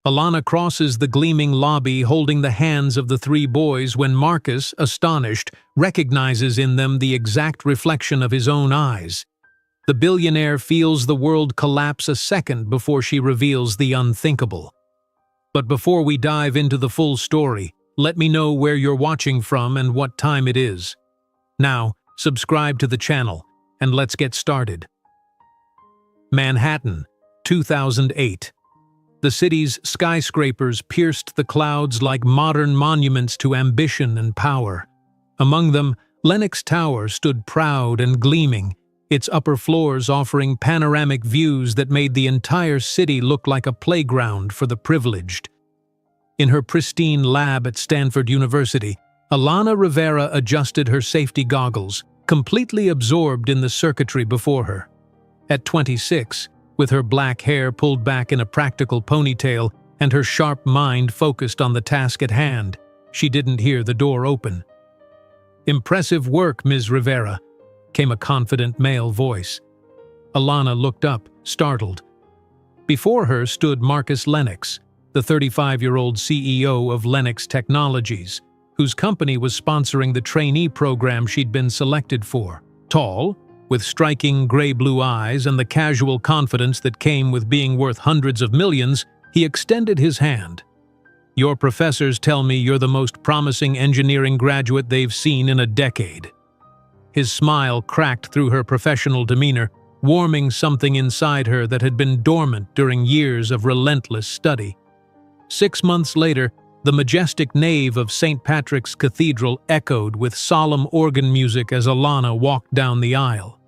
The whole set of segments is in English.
Alana crosses the gleaming lobby holding the hands of the three boys when Marcus, astonished, recognizes in them the exact reflection of his own eyes. The billionaire feels the world collapse a second before she reveals the unthinkable. But before we dive into the full story, let me know where you're watching from and what time it is. Now, subscribe to the channel, and let's get started. Manhattan, 2008. The city's skyscrapers pierced the clouds like modern monuments to ambition and power. Among them, Lenox Tower stood proud and gleaming, its upper floors offering panoramic views that made the entire city look like a playground for the privileged. In her pristine lab at Stanford University, Alana Rivera adjusted her safety goggles, completely absorbed in the circuitry before her. At 26, with her black hair pulled back in a practical ponytail and her sharp mind focused on the task at hand, she didn't hear the door open. "Impressive work, Ms. Rivera," came a confident male voice. Alana looked up, startled. Before her stood Marcus Lennox, the 35-year-old CEO of Lennox Technologies, whose company was sponsoring the trainee program she'd been selected for. Tall, with striking gray-blue eyes and the casual confidence that came with being worth hundreds of millions, he extended his hand. "Your professors tell me you're the most promising engineering graduate they've seen in a decade." His smile cracked through her professional demeanor, warming something inside her that had been dormant during years of relentless study. 6 months later, the majestic nave of St. Patrick's Cathedral echoed with solemn organ music as Alana walked down the aisle.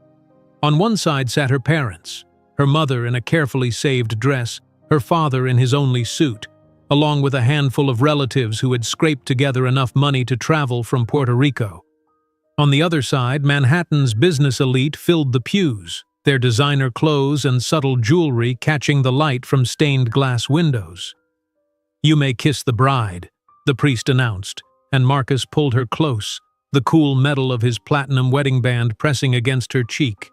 On one side sat her parents, her mother in a carefully saved dress, her father in his only suit, along with a handful of relatives who had scraped together enough money to travel from Puerto Rico. On the other side, Manhattan's business elite filled the pews, their designer clothes and subtle jewelry catching the light from stained glass windows. "You may kiss the bride," the priest announced, and Marcus pulled her close, the cool metal of his platinum wedding band pressing against her cheek.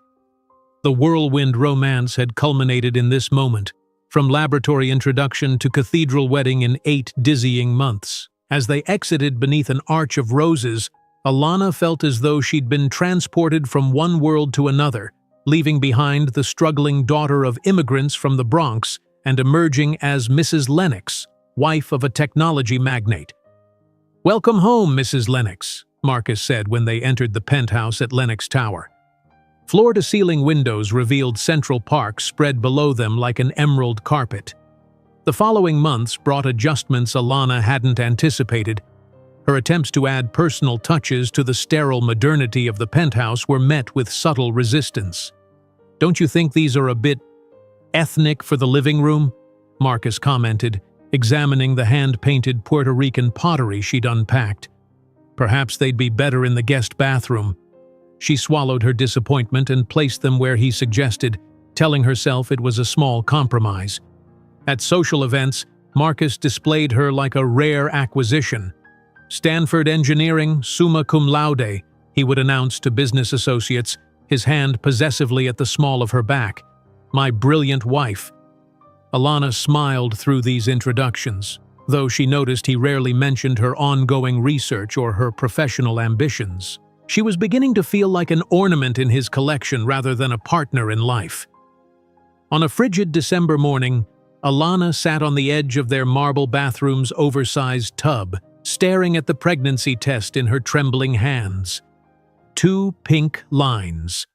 The whirlwind romance had culminated in this moment, from laboratory introduction to cathedral wedding in 8 dizzying months. As they exited beneath an arch of roses, Alana felt as though she'd been transported from one world to another, leaving behind the struggling daughter of immigrants from the Bronx and emerging as Mrs. Lennox, wife of a technology magnate. "Welcome home, Mrs. Lennox," Marcus said when they entered the penthouse at Lenox Tower. Floor-to-ceiling windows revealed Central Park spread below them like an emerald carpet. The following months brought adjustments Alana hadn't anticipated. Her attempts to add personal touches to the sterile modernity of the penthouse were met with subtle resistance. "Don't you think these are a bit ethnic for the living room?" Marcus commented, examining the hand-painted Puerto Rican pottery she'd unpacked. "Perhaps they'd be better in the guest bathroom." She swallowed her disappointment and placed them where he suggested, telling herself it was a small compromise. At social events, Marcus displayed her like a rare acquisition. "Stanford Engineering, summa cum laude," he would announce to business associates, his hand possessively at the small of her back. "My brilliant wife." Alana smiled through these introductions, though she noticed he rarely mentioned her ongoing research or her professional ambitions. She was beginning to feel like an ornament in his collection rather than a partner in life. On a frigid December morning, Alana sat on the edge of their marble bathroom's oversized tub, staring at the pregnancy test in her trembling hands. 2 pink lines.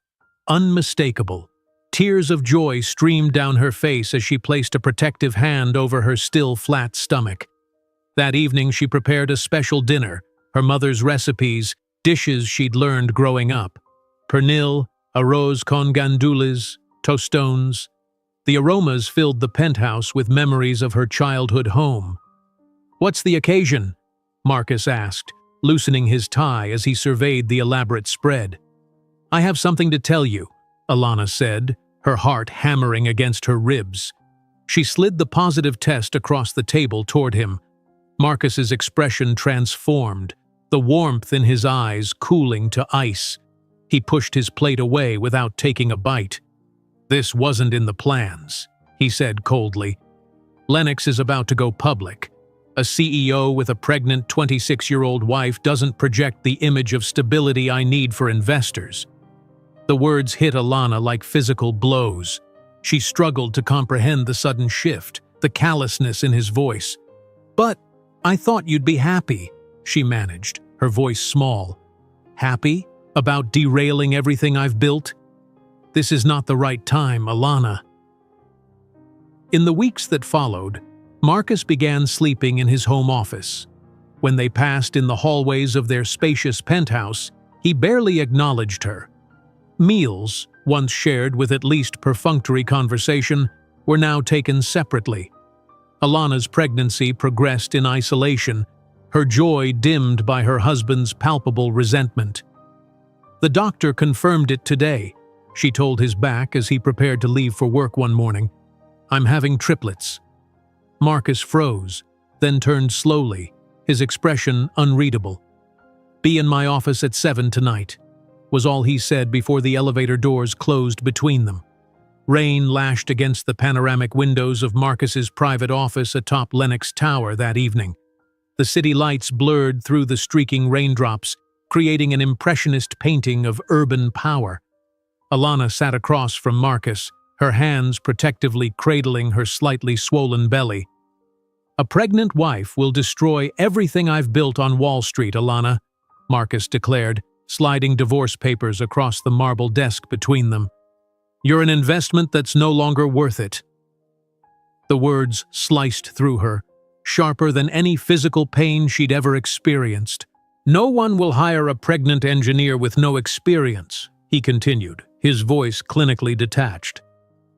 Unmistakable. Tears of joy streamed down her face as she placed a protective hand over her still flat stomach. That evening she prepared a special dinner, her mother's recipes, dishes she'd learned growing up. Pernil, arroz con gandules, tostones. The aromas filled the penthouse with memories of her childhood home. "What's the occasion?" Marcus asked, loosening his tie as he surveyed the elaborate spread. "I have something to tell you," Alana said, her heart hammering against her ribs. She slid the positive test across the table toward him. Marcus's expression transformed, the warmth in his eyes cooling to ice. He pushed his plate away without taking a bite. "This wasn't in the plans," he said coldly. Lennox is about to go public. A CEO with a pregnant 26-year-old wife doesn't project the image of stability I need for investors. The words hit Alana like physical blows. She struggled to comprehend the sudden shift, the callousness in his voice. "But I thought you'd be happy," she managed, her voice small. "Happy? About derailing everything I've built? This is not the right time, Alana." In the weeks that followed, Marcus began sleeping in his home office. When they passed in the hallways of their spacious penthouse, he barely acknowledged her. Meals, once shared with at least perfunctory conversation, were now taken separately. Alana's pregnancy progressed in isolation, her joy dimmed by her husband's palpable resentment. "The doctor confirmed it today," she told his back as he prepared to leave for work one morning. "I'm having triplets." Marcus froze, then turned slowly, his expression unreadable. "Be in my office at 7 tonight," was all he said before the elevator doors closed between them. Rain lashed against the panoramic windows of Marcus's private office atop Lennox Tower that evening. The city lights blurred through the streaking raindrops, creating an impressionist painting of urban power. Alana sat across from Marcus, her hands protectively cradling her slightly swollen belly. "A pregnant wife will destroy everything I've built on Wall Street, Alana," Marcus declared, sliding divorce papers across the marble desk between them. "You're an investment that's no longer worth it." The words sliced through her, sharper than any physical pain she'd ever experienced. "No one will hire a pregnant engineer with no experience," he continued, his voice clinically detached.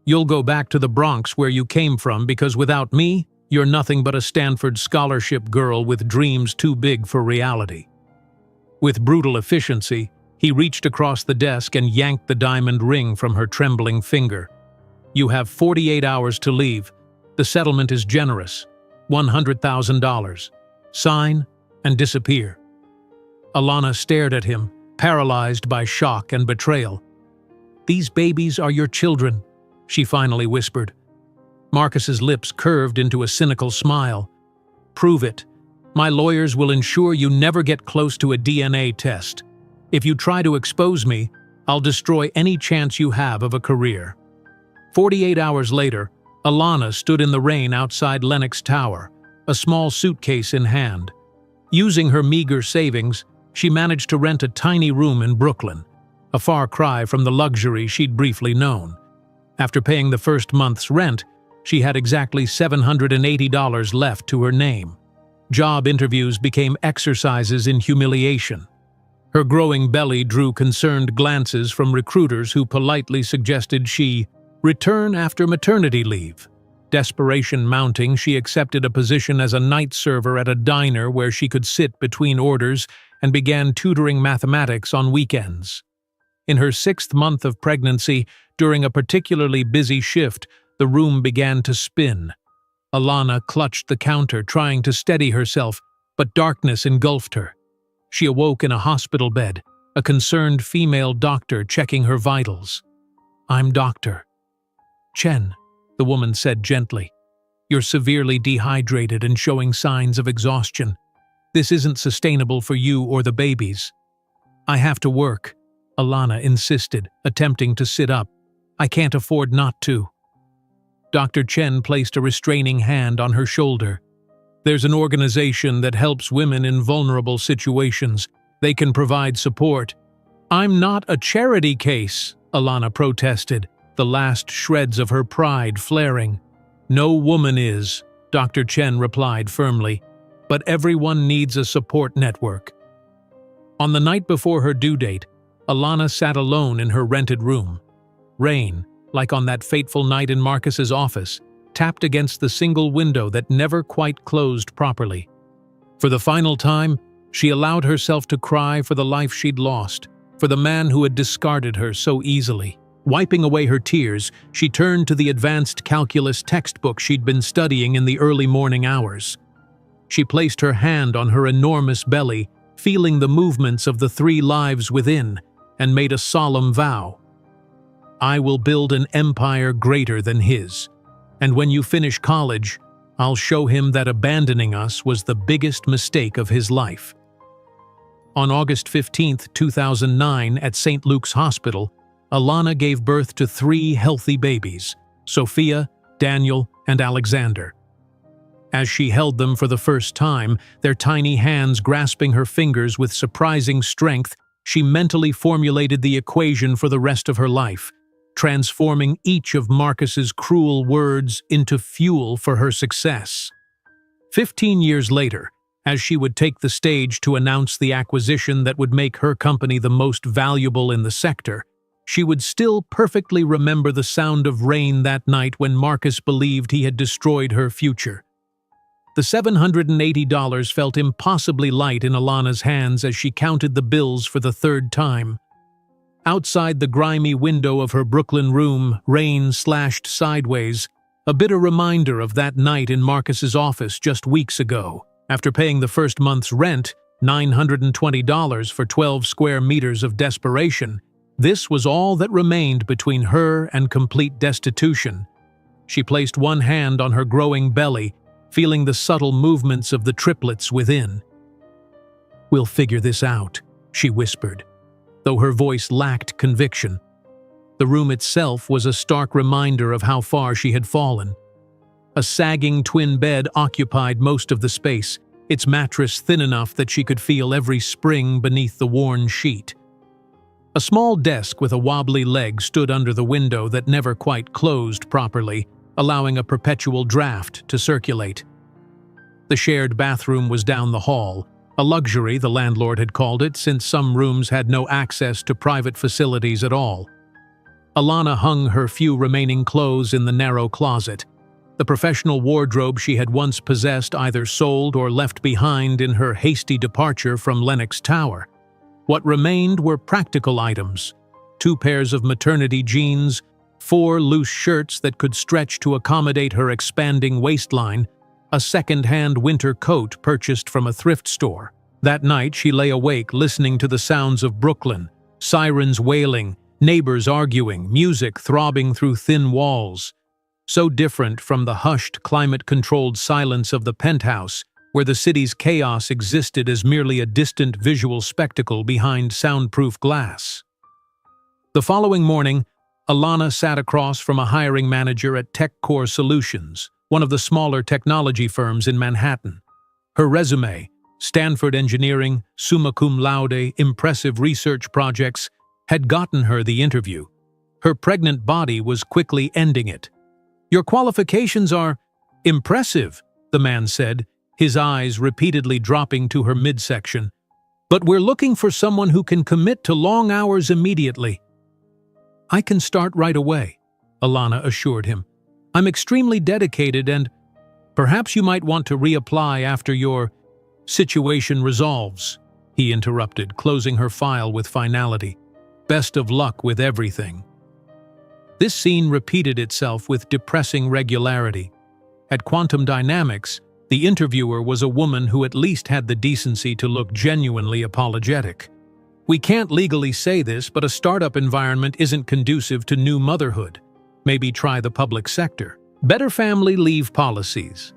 "You'll go back to the Bronx where you came from because without me, you're nothing but a Stanford scholarship girl with dreams too big for reality." With brutal efficiency, he reached across the desk and yanked the diamond ring from her trembling finger. "You have 48 hours to leave. The settlement is generous. $100,000. Sign and disappear." Alana stared at him, paralyzed by shock and betrayal. "These babies are your children," she finally whispered. Marcus's lips curved into a cynical smile. "Prove it. My lawyers will ensure you never get close to a DNA test. If you try to expose me, I'll destroy any chance you have of a career." 48 hours later, Alana stood in the rain outside Lennox Tower, a small suitcase in hand. Using her meager savings, she managed to rent a tiny room in Brooklyn, a far cry from the luxury she'd briefly known. After paying the first month's rent, she had exactly $780 left to her name. Job interviews became exercises in humiliation. Her growing belly drew concerned glances from recruiters who politely suggested she return after maternity leave. Desperation mounting, she accepted a position as a night server at a diner where she could sit between orders and began tutoring mathematics on weekends. In her 6th month of pregnancy, during a particularly busy shift, the room began to spin. Alana clutched the counter, trying to steady herself, but darkness engulfed her. She awoke in a hospital bed, a concerned female doctor checking her vitals. "I'm Dr. Chen," the woman said gently. "You're severely dehydrated and showing signs of exhaustion. This isn't sustainable for you or the babies." "I have to work," Alana insisted, attempting to sit up. "I can't afford not to." Dr. Chen placed a restraining hand on her shoulder. "There's an organization that helps women in vulnerable situations. They can provide support." "I'm not a charity case," Alana protested, the last shreds of her pride flaring. "No woman is," Dr. Chen replied firmly, "but everyone needs a support network." On the night before her due date, Alana sat alone in her rented room. Rain, like on that fateful night in Marcus's office, tapped against the single window that never quite closed properly. For the final time, she allowed herself to cry for the life she'd lost, for the man who had discarded her so easily. Wiping away her tears, she turned to the advanced calculus textbook she'd been studying in the early morning hours. She placed her hand on her enormous belly, feeling the movements of the 3 lives within, and made a solemn vow. "I will build an empire greater than his. And when you finish college, I'll show him that abandoning us was the biggest mistake of his life." On August 15, 2009, at St. Luke's Hospital, Alana gave birth to 3 healthy babies, Sophia, Daniel, and Alexander. As she held them for the first time, their tiny hands grasping her fingers with surprising strength, she mentally formulated the equation for the rest of her life, transforming each of Marcus's cruel words into fuel for her success. 15 years later, as she would take the stage to announce the acquisition that would make her company the most valuable in the sector, she would still perfectly remember the sound of rain that night when Marcus believed he had destroyed her future. The $780 felt impossibly light in Alana's hands as she counted the bills for the 3rd time. Outside the grimy window of her Brooklyn room, rain slashed sideways, a bitter reminder of that night in Marcus's office just weeks ago. After paying the first month's rent, $920 for 12 square meters of desperation, this was all that remained between her and complete destitution. She placed one hand on her growing belly, feeling the subtle movements of the triplets within. "We'll figure this out," she whispered, though her voice lacked conviction. The room itself was a stark reminder of how far she had fallen. A sagging twin bed occupied most of the space, its mattress thin enough that she could feel every spring beneath the worn sheet. A small desk with a wobbly leg stood under the window that never quite closed properly, allowing a perpetual draft to circulate. The shared bathroom was down the hall, a luxury the landlord had called it since some rooms had no access to private facilities at all. Alana hung her few remaining clothes in the narrow closet. The professional wardrobe she had once possessed either sold or left behind in her hasty departure from Lenox Tower. What remained were practical items: 2 pairs of maternity jeans, 4 loose shirts that could stretch to accommodate her expanding waistline, a second-hand winter coat purchased from a thrift store. That night she lay awake listening to the sounds of Brooklyn, sirens wailing, neighbors arguing, music throbbing through thin walls. So different from the hushed, climate-controlled silence of the penthouse, where the city's chaos existed as merely a distant visual spectacle behind soundproof glass. The following morning, Alana sat across from a hiring manager at TechCore Solutions, one of the smaller technology firms in Manhattan. Her resume, Stanford engineering, summa cum laude, impressive research projects, had gotten her the interview. Her pregnant body was quickly ending it. "Your qualifications are impressive," the man said, his eyes repeatedly dropping to her midsection. "But we're looking for someone who can commit to long hours immediately." "I can start right away," Alana assured him. "I'm extremely dedicated and perhaps you might want to reapply after your situation resolves," he interrupted, closing her file with finality. "Best of luck with everything." This scene repeated itself with depressing regularity. At Quantum Dynamics, the interviewer was a woman who at least had the decency to look genuinely apologetic. "We can't legally say this, but a startup environment isn't conducive to new motherhood. Maybe try the public sector. Better family leave policies."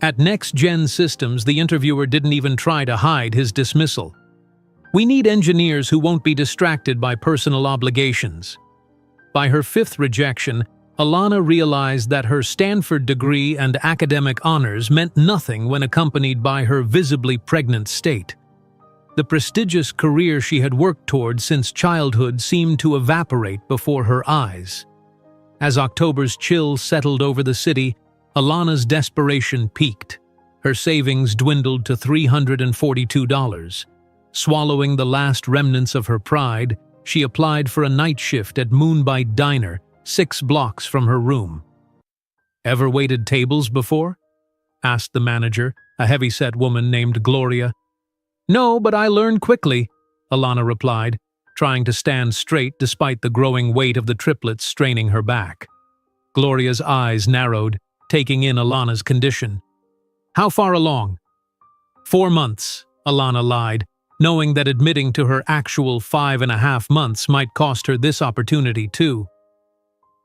At Next Gen Systems, the interviewer didn't even try to hide his dismissal. "We need engineers who won't be distracted by personal obligations." By her 5th rejection, Alana realized that her Stanford degree and academic honors meant nothing when accompanied by her visibly pregnant state. The prestigious career she had worked toward since childhood seemed to evaporate before her eyes. As October's chill settled over the city, Alana's desperation peaked. Her savings dwindled to $342. Swallowing the last remnants of her pride, she applied for a night shift at Moonbite Diner, 6 blocks from her room. "Ever waited tables before?" asked the manager, a heavy-set woman named Gloria. "No, but I learned quickly," Alana replied, trying to stand straight despite the growing weight of the triplets straining her back. Gloria's eyes narrowed, taking in Alana's condition. "How far along?" 4 months, Alana lied, knowing that admitting to her actual 5.5 months might cost her this opportunity too.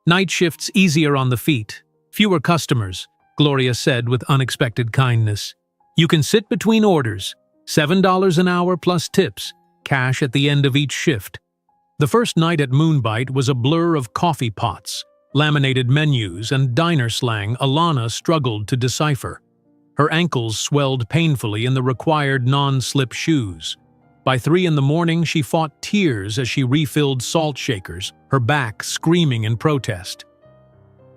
"Night shifts easier on the feet, fewer customers, Gloria said with unexpected kindness. "You can sit between orders, $7 an hour plus tips, cash at the end of each shift." The first night at Moonbite was a blur of coffee pots, laminated menus, and diner slang Alana struggled to decipher. Her ankles swelled painfully in the required non-slip shoes. By 3 in the morning, she fought tears as she refilled salt shakers, her back screaming in protest.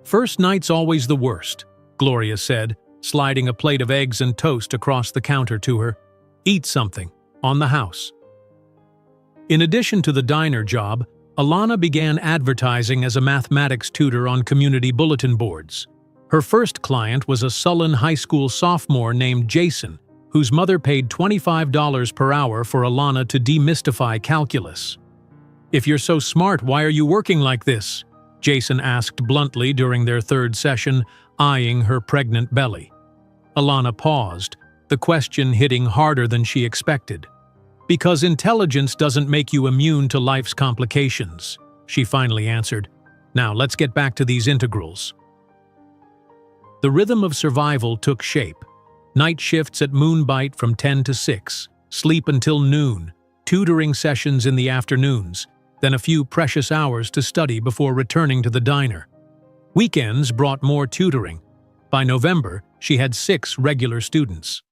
"First night's always the worst," Gloria said, sliding a plate of eggs and toast across the counter to her. "Eat something, on the house." In addition to the diner job, Alana began advertising as a mathematics tutor on community bulletin boards. Her first client was a sullen high school sophomore named Jason, whose mother paid $25 per hour for Alana to demystify calculus. "If you're so smart, why are you working like this?" Jason asked bluntly during their third session, eyeing her pregnant belly. Alana paused, the question hitting harder than she expected. "Because intelligence doesn't make you immune to life's complications," she finally answered. "Now let's get back to these integrals." The rhythm of survival took shape. Night shifts at Moonbite from 10 to 6, sleep until noon, tutoring sessions in the afternoons, then a few precious hours to study before returning to the diner. Weekends brought more tutoring. By November, she had 6 regular students.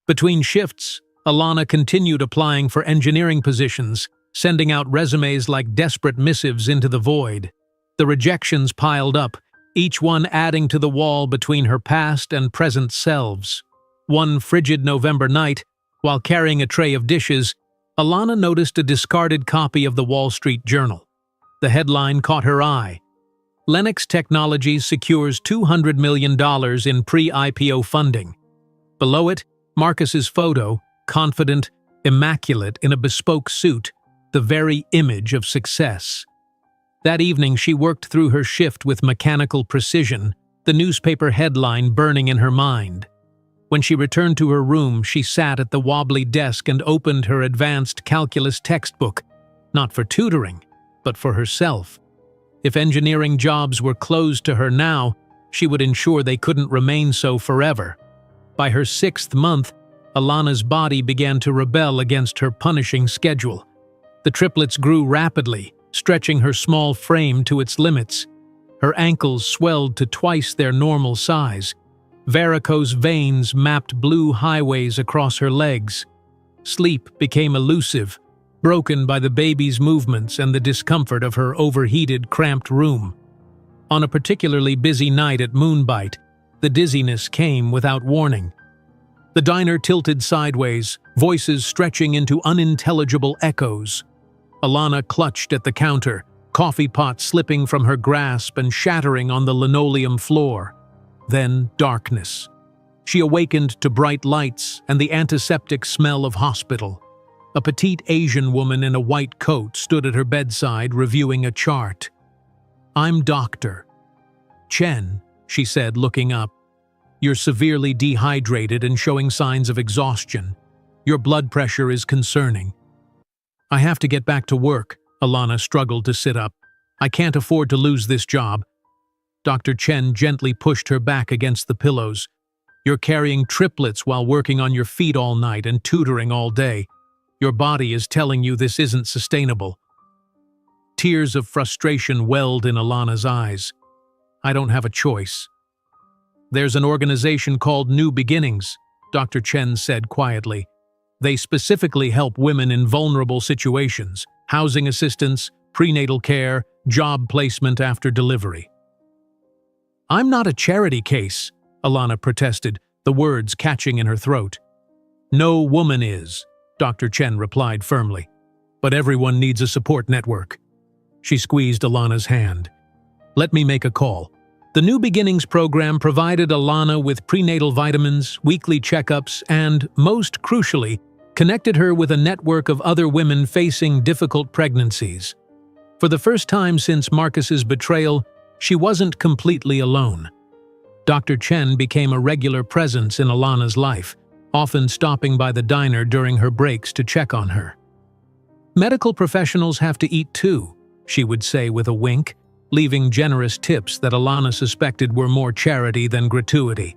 Between shifts, Alana continued applying for engineering positions, sending out resumes like desperate missives into the void. The rejections piled up, each one adding to the wall between her past and present selves. One frigid November night, while carrying a tray of dishes, Alana noticed a discarded copy of the Wall Street Journal. The headline caught her eye. "Lennox Technologies secures $200 million in pre-IPO funding." Below it, Marcus's photo, confident, immaculate in a bespoke suit, the very image of success. That evening she worked through her shift with mechanical precision, the newspaper headline burning in her mind. When she returned to her room, she sat at the wobbly desk and opened her advanced calculus textbook, not for tutoring, but for herself. If engineering jobs were closed to her now, she would ensure they couldn't remain so forever. By her 6th month, Alana's body began to rebel against her punishing schedule. The triplets grew rapidly, stretching her small frame to its limits. Her ankles swelled to twice their normal size. Varicose veins mapped blue highways across her legs. Sleep became elusive, broken by the baby's movements and the discomfort of her overheated, cramped room. On a particularly busy night at Moonbite, the dizziness came without warning. The diner tilted sideways, voices stretching into unintelligible echoes. Alana clutched at the counter, coffee pot slipping from her grasp and shattering on the linoleum floor. Then darkness. She awakened to bright lights and the antiseptic smell of hospital. A petite Asian woman in a white coat stood at her bedside reviewing a chart. "I'm Dr. Chen," she said, looking up. "You're severely dehydrated and showing signs of exhaustion. Your blood pressure is concerning." "I have to get back to work," Alana struggled to sit up. "I can't afford to lose this job." Dr. Chen gently pushed her back against the pillows. "You're carrying triplets while working on your feet all night and tutoring all day. Your body is telling you this isn't sustainable." Tears of frustration welled in Alana's eyes. "I don't have a choice." "There's an organization called New Beginnings," Dr. Chen said quietly. "They specifically help women in vulnerable situations, housing assistance, prenatal care, job placement after delivery." "I'm not a charity case," Alana protested, the words catching in her throat. "No woman is," Dr. Chen replied firmly. "But everyone needs a support network." She squeezed Alana's hand. "Let me make a call." The New Beginnings program provided Alana with prenatal vitamins, weekly checkups, and, most crucially, connected her with a network of other women facing difficult pregnancies. For the first time since Marcus's betrayal, she wasn't completely alone. Dr. Chen became a regular presence in Alana's life, often stopping by the diner during her breaks to check on her. "Medical professionals have to eat too," she would say with a wink, leaving generous tips that Alana suspected were more charity than gratuity.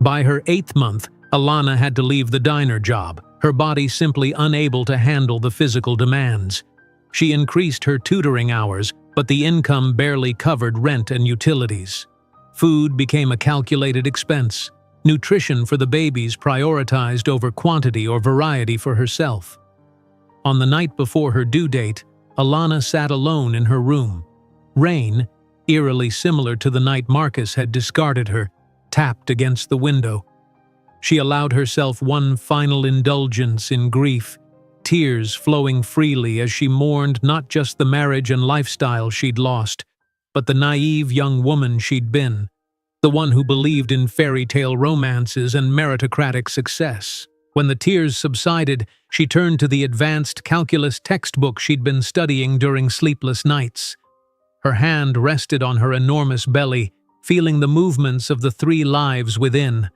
By her 8th month, Alana had to leave the diner job, her body simply unable to handle the physical demands. She increased her tutoring hours, but the income barely covered rent and utilities. Food became a calculated expense. Nutrition for the babies prioritized over quantity or variety for herself. On the night before her due date, Alana sat alone in her room. Rain, eerily similar to the night Marcus had discarded her, tapped against the window. She allowed herself one final indulgence in grief, tears flowing freely as she mourned not just the marriage and lifestyle she'd lost, but the naive young woman she'd been, the one who believed in fairy tale romances and meritocratic success. When the tears subsided, she turned to the advanced calculus textbook she'd been studying during sleepless nights. Her hand rested on her enormous belly, feeling the movements of the 3 lives within.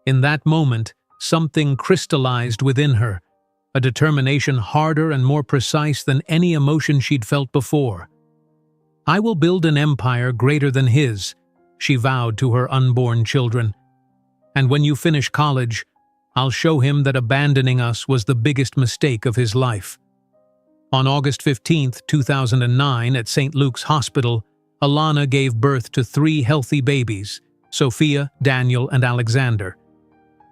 In that moment, something crystallized within her, a determination harder and more precise than any emotion she'd felt before. "I will build an empire greater than his," she vowed to her unborn children. "And when you finish college, I'll show him that abandoning us was the biggest mistake of his life." On August 15, 2009, at St. Luke's Hospital, Alana gave birth to 3 healthy babies, Sophia, Daniel, and Alexander.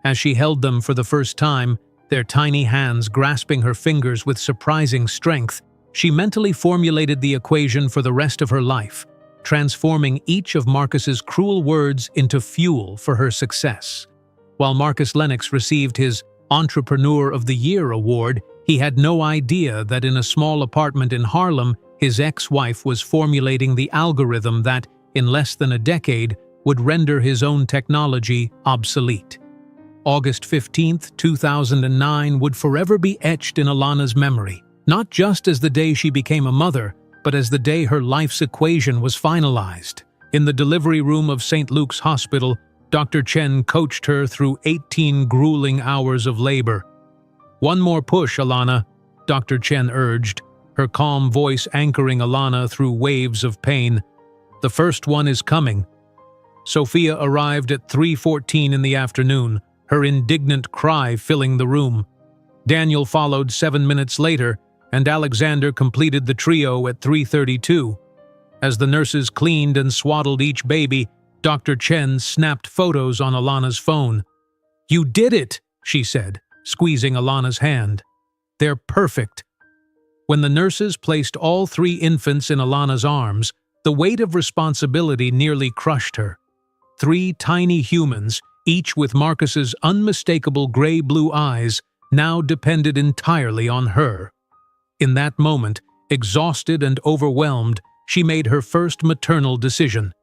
As she held them for the first time, their tiny hands grasping her fingers with surprising strength, she mentally formulated the equation for the rest of her life, transforming each of Marcus's cruel words into fuel for her success. While Marcus Lennox received his Entrepreneur of the Year award, he had no idea that in a small apartment in Harlem, his ex-wife was formulating the algorithm that, in less than a decade, would render his own technology obsolete. August 15, 2009 would forever be etched in Alana's memory, not just as the day she became a mother, but as the day her life's equation was finalized. In the delivery room of St. Luke's Hospital, Dr. Chen coached her through 18 grueling hours of labor. "One more push, Alana," Dr. Chen urged, her calm voice anchoring Alana through waves of pain. "The first one is coming." Sophia arrived at 3:14 in the afternoon, her indignant cry filling the room. Daniel followed 7 minutes later, and Alexander completed the trio at 3:32. As the nurses cleaned and swaddled each baby, Dr. Chen snapped photos on Alana's phone. "You did it," she said, squeezing Alana's hand. "They're perfect." When the nurses placed all 3 infants in Alana's arms, the weight of responsibility nearly crushed her. 3 tiny humans, each with Marcus's unmistakable gray-blue eyes, now depended entirely on her. In that moment, exhausted and overwhelmed, she made her first maternal decision.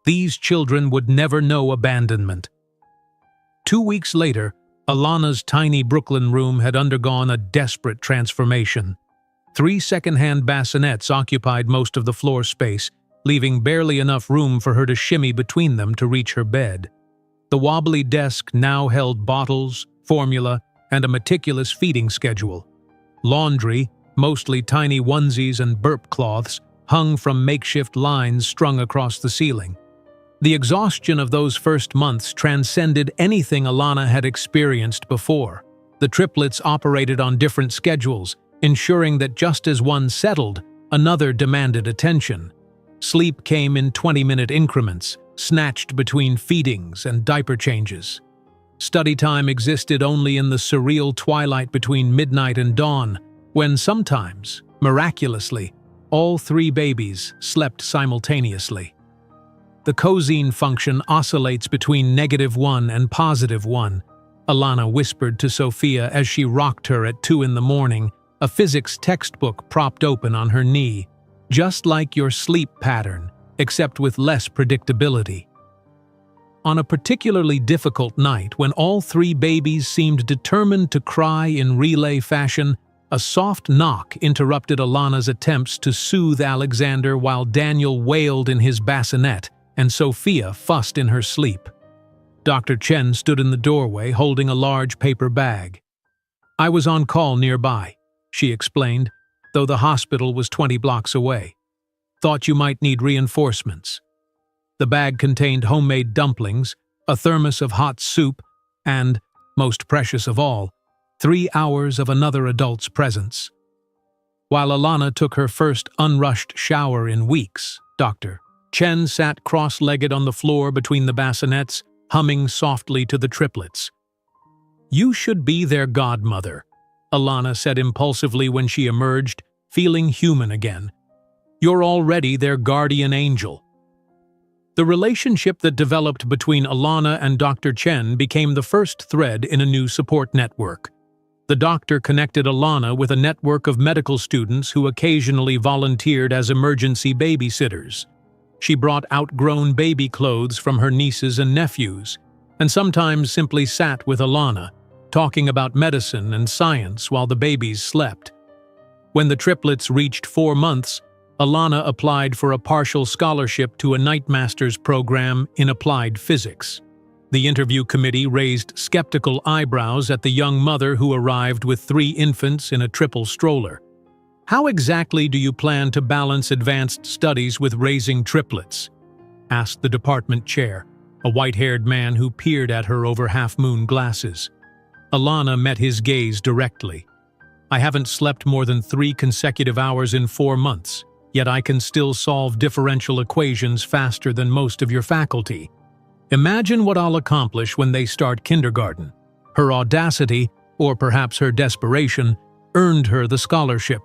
These children would never know abandonment. 2 weeks later, Alana's tiny Brooklyn room had undergone a desperate transformation. 3 second-hand bassinets occupied most of the floor space, leaving barely enough room for her to shimmy between them to reach her bed. The wobbly desk now held bottles, formula, and a meticulous feeding schedule. Laundry, mostly tiny onesies and burp cloths, hung from makeshift lines strung across the ceiling. The exhaustion of those first months transcended anything Alana had experienced before. The triplets operated on different schedules, ensuring that just as one settled, another demanded attention. Sleep came in 20-minute increments, snatched between feedings and diaper changes. Study time existed only in the surreal twilight between midnight and dawn, when sometimes, miraculously, all 3 babies slept simultaneously. The cosine function oscillates between -1 and +1, Alana whispered to Sophia as she rocked her at 2 in the morning, a physics textbook propped open on her knee. "Just like your sleep pattern, except with less predictability." On a particularly difficult night, when all 3 babies seemed determined to cry in relay fashion, a soft knock interrupted Alana's attempts to soothe Alexander while Daniel wailed in his bassinet and Sophia fussed in her sleep. Dr. Chen stood in the doorway holding a large paper bag. "I was on call nearby," she explained, though the hospital was 20 blocks away. "Thought you might need reinforcements." The bag contained homemade dumplings, a thermos of hot soup, and, most precious of all, 3 hours of another adult's presence. While Alana took her first unrushed shower in weeks, Dr. Chen sat cross-legged on the floor between the bassinets, humming softly to the triplets. "You should be their godmother," Alana said impulsively when she emerged, feeling human again. "You're already their guardian angel." The relationship that developed between Alana and Dr. Chen became the first thread in a new support network. The doctor connected Alana with a network of medical students who occasionally volunteered as emergency babysitters. She brought outgrown baby clothes from her nieces and nephews, and sometimes simply sat with Alana, talking about medicine and science while the babies slept. When the triplets reached 4 months, Alana applied for a partial scholarship to a Knightmaster's program in applied physics. The interview committee raised skeptical eyebrows at the young mother who arrived with 3 infants in a triple stroller. "How exactly do you plan to balance advanced studies with raising triplets?" asked the department chair, a white-haired man who peered at her over half-moon glasses. Alana met his gaze directly. "I haven't slept more than 3 consecutive hours in 4 months, yet I can still solve differential equations faster than most of your faculty. Imagine what I'll accomplish when they start kindergarten." Her audacity, or perhaps her desperation, earned her the scholarship.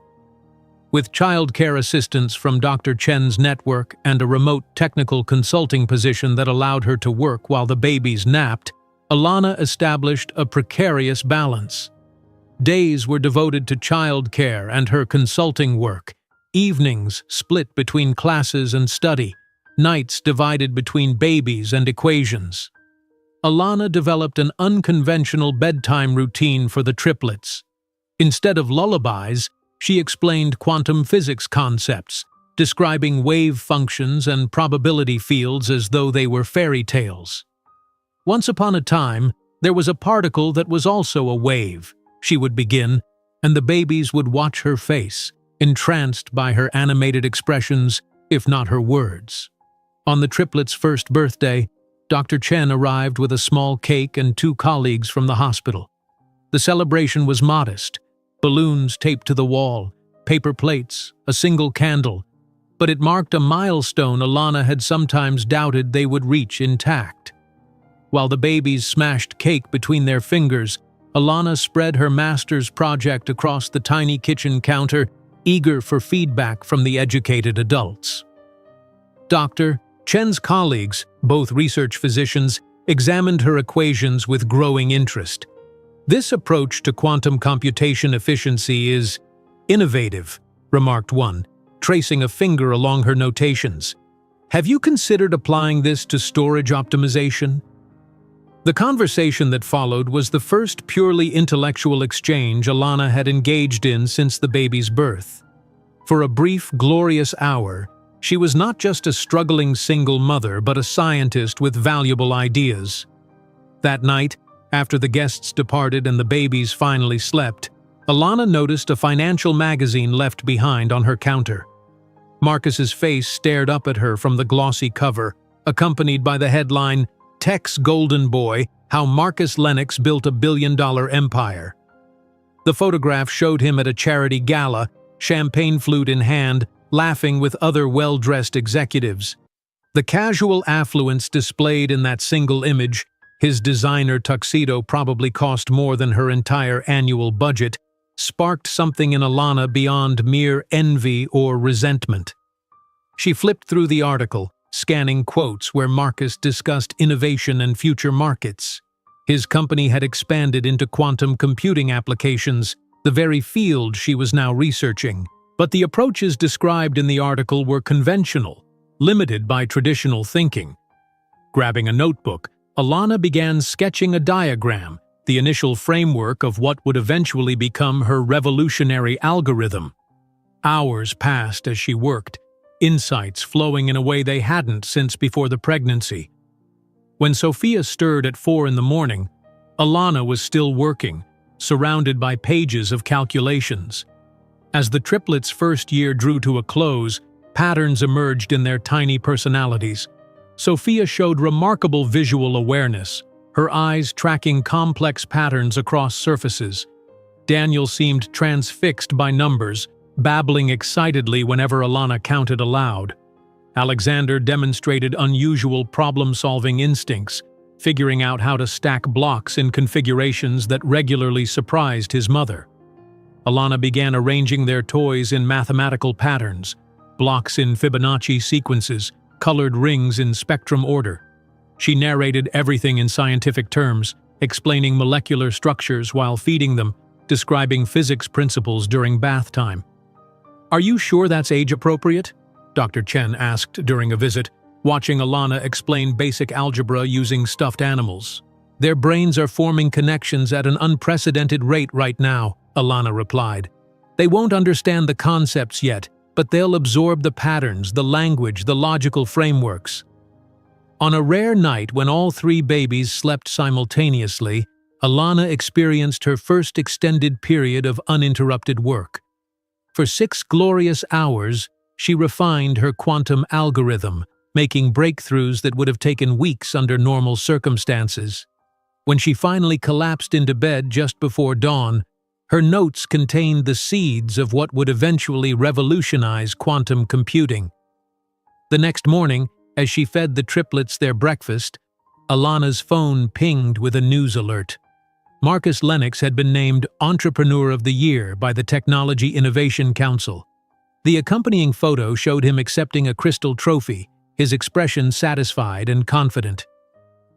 With childcare assistance from Dr. Chen's network and a remote technical consulting position that allowed her to work while the babies napped, Alana established a precarious balance. Days were devoted to childcare and her consulting work, evenings split between classes and study, nights divided between babies and equations. Alana developed an unconventional bedtime routine for the triplets. Instead of lullabies, she explained quantum physics concepts, describing wave functions and probability fields as though they were fairy tales. "Once upon a time, there was a particle that was also a wave," she would begin, and the babies would watch her face, entranced by her animated expressions, if not her words. On the triplets' first birthday, Dr. Chen arrived with a small cake and 2 colleagues from the hospital. The celebration was modest, balloons taped to the wall, paper plates, a single candle, but it marked a milestone Alana had sometimes doubted they would reach intact. While the babies smashed cake between their fingers, Alana spread her master's project across the tiny kitchen counter, eager for feedback from the educated adults. Dr. Chen's colleagues, both research physicians, examined her equations with growing interest. "This approach to quantum computation efficiency is innovative," remarked one, tracing a finger along her notations. "Have you considered applying this to storage optimization?" The conversation that followed was the first purely intellectual exchange Alana had engaged in since the baby's birth. For a brief, glorious hour, she was not just a struggling single mother but a scientist with valuable ideas. That night, after the guests departed and the babies finally slept, Alana noticed a financial magazine left behind on her counter. Marcus's face stared up at her from the glossy cover, accompanied by the headline, "Tech's Golden Boy, How Marcus Lennox Built a Billion-Dollar Empire." The photograph showed him at a charity gala, champagne flute in hand, laughing with other well-dressed executives. The casual affluence displayed in that single image, his designer tuxedo probably cost more than her entire annual budget, sparked something in Alana beyond mere envy or resentment. She flipped through the article, scanning quotes where Marcus discussed innovation and future markets. His company had expanded into quantum computing applications, the very field she was now researching. But the approaches described in the article were conventional, limited by traditional thinking. Grabbing a notebook, Alana began sketching a diagram, the initial framework of what would eventually become her revolutionary algorithm. Hours passed as she worked, insights flowing in a way they hadn't since before the pregnancy. When Sophia stirred at 4 in the morning, Alana was still working, surrounded by pages of calculations. As the triplets' first year drew to a close, patterns emerged in their tiny personalities. Sophia showed remarkable visual awareness, her eyes tracking complex patterns across surfaces. Daniel seemed transfixed by numbers, babbling excitedly whenever Alana counted aloud. Alexander demonstrated unusual problem-solving instincts, figuring out how to stack blocks in configurations that regularly surprised his mother. Alana began arranging their toys in mathematical patterns, blocks in Fibonacci sequences, colored rings in spectrum order. She narrated everything in scientific terms, explaining molecular structures while feeding them, describing physics principles during bath time. "Are you sure that's age-appropriate?" Dr. Chen asked during a visit, watching Alana explain basic algebra using stuffed animals. "Their brains are forming connections at an unprecedented rate right now," Alana replied. "They won't understand the concepts yet, but they'll absorb the patterns, the language, the logical frameworks." On a rare night when all three babies slept simultaneously, Alana experienced her first extended period of uninterrupted work. For 6 glorious hours, she refined her quantum algorithm, making breakthroughs that would have taken weeks under normal circumstances. When she finally collapsed into bed just before dawn, her notes contained the seeds of what would eventually revolutionize quantum computing. The next morning, as she fed the triplets their breakfast, Alana's phone pinged with a news alert. Marcus Lennox had been named Entrepreneur of the Year by the Technology Innovation Council. The accompanying photo showed him accepting a crystal trophy, his expression satisfied and confident.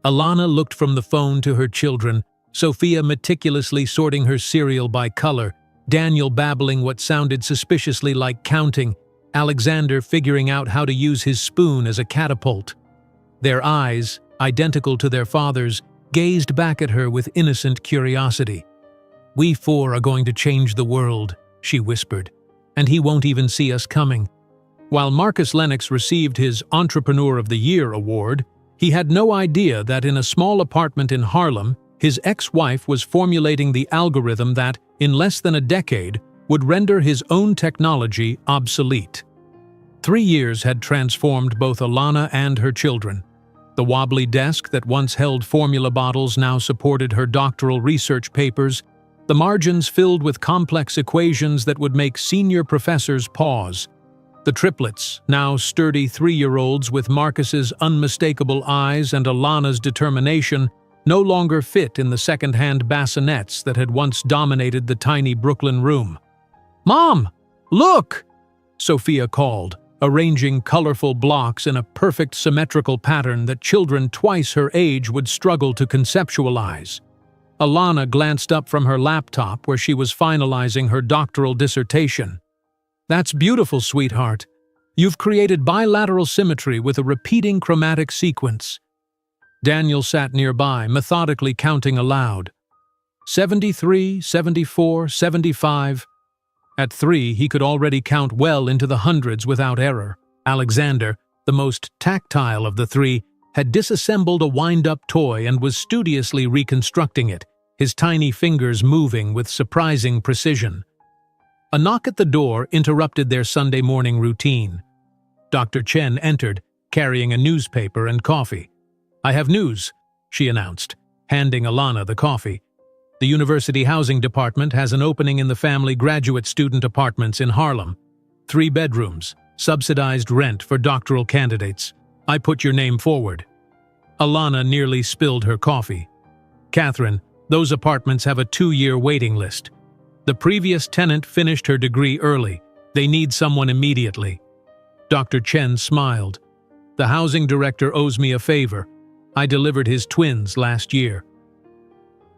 Alana looked from the phone to her children, Sophia meticulously sorting her cereal by color, Daniel babbling what sounded suspiciously like counting, Alexander figuring out how to use his spoon as a catapult. Their eyes, identical to their father's, gazed back at her with innocent curiosity. "We 4 are going to change the world," she whispered, "and he won't even see us coming." While Marcus Lennox received his Entrepreneur of the Year award, he had no idea that in a small apartment in Harlem, his ex-wife was formulating the algorithm that, in less than a decade, would render his own technology obsolete. 3 years had transformed both Alana and her children. The wobbly desk that once held formula bottles now supported her doctoral research papers, the margins filled with complex equations that would make senior professors pause. The triplets, now sturdy 3-year-olds with Marcus's unmistakable eyes and Alana's determination, no longer fit in the second-hand bassinets that had once dominated the tiny Brooklyn room. "Mom, look!" Sophia called, arranging colorful blocks in a perfect symmetrical pattern that children twice her age would struggle to conceptualize. Alana glanced up from her laptop where she was finalizing her doctoral dissertation. "That's beautiful, sweetheart. You've created bilateral symmetry with a repeating chromatic sequence." Daniel sat nearby, methodically counting aloud. 73, 74, 75. At 3, he could already count well into the hundreds without error. Alexander, the most tactile of the 3, had disassembled a wind-up toy and was studiously reconstructing it, his tiny fingers moving with surprising precision. A knock at the door interrupted their Sunday morning routine. Dr. Chen entered, carrying a newspaper and coffee. "I have news," she announced, handing Alana the coffee. "The University Housing Department has an opening in the family graduate student apartments in Harlem. 3 bedrooms, subsidized rent for doctoral candidates. I put your name forward." Alana nearly spilled her coffee. "Catherine, those apartments have a 2-year waiting list. The previous tenant finished her degree early. They need someone immediately." Dr. Chen smiled. "The housing director owes me a favor. I delivered his twins last year."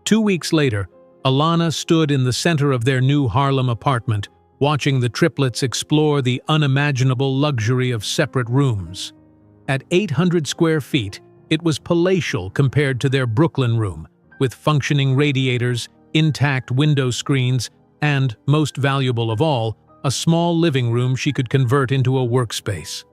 2 weeks later, Alana stood in the center of their new Harlem apartment, watching the triplets explore the unimaginable luxury of separate rooms. At 800 square feet, it was palatial compared to their Brooklyn room, with functioning radiators, intact window screens, and, most valuable of all, a small living room she could convert into a workspace.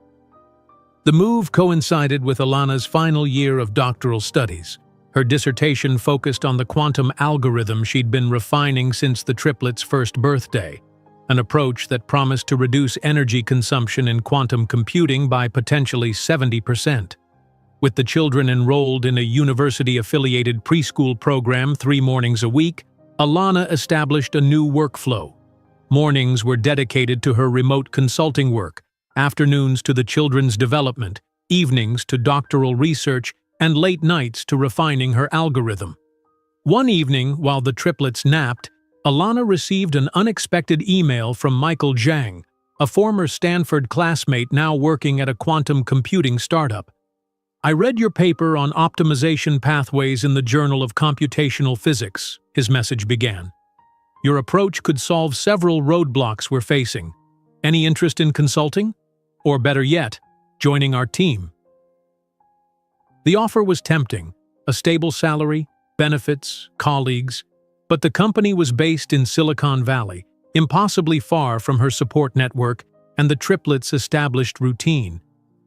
The move coincided with Alana's final year of doctoral studies. Her dissertation focused on the quantum algorithm she'd been refining since the triplets' first birthday, an approach that promised to reduce energy consumption in quantum computing by potentially 70%. With the children enrolled in a university-affiliated preschool program 3 mornings a week, Alana established a new workflow. Mornings were dedicated to her remote consulting work, afternoons to the children's development, evenings to doctoral research, and late nights to refining her algorithm. One evening, while the triplets napped, Alana received an unexpected email from Michael Zhang, a former Stanford classmate now working at a quantum computing startup. "I read your paper on optimization pathways in the Journal of Computational Physics," his message began. "Your approach could solve several roadblocks we're facing. Any interest in consulting? Or better yet, joining our team?" The offer was tempting: a stable salary, benefits, colleagues, but the company was based in Silicon Valley, impossibly far from her support network and the triplets' established routine.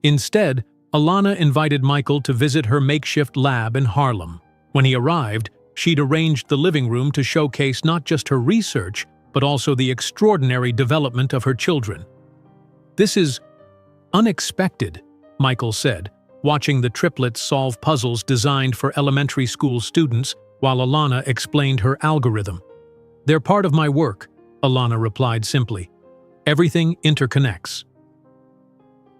Instead, Alana invited Michael to visit her makeshift lab in Harlem. When he arrived, she'd arranged the living room to showcase not just her research, but also the extraordinary development of her children. "This is unexpected," Michael said, watching the triplets solve puzzles designed for elementary school students while Alana explained her algorithm. "They're part of my work," Alana replied simply. "Everything interconnects."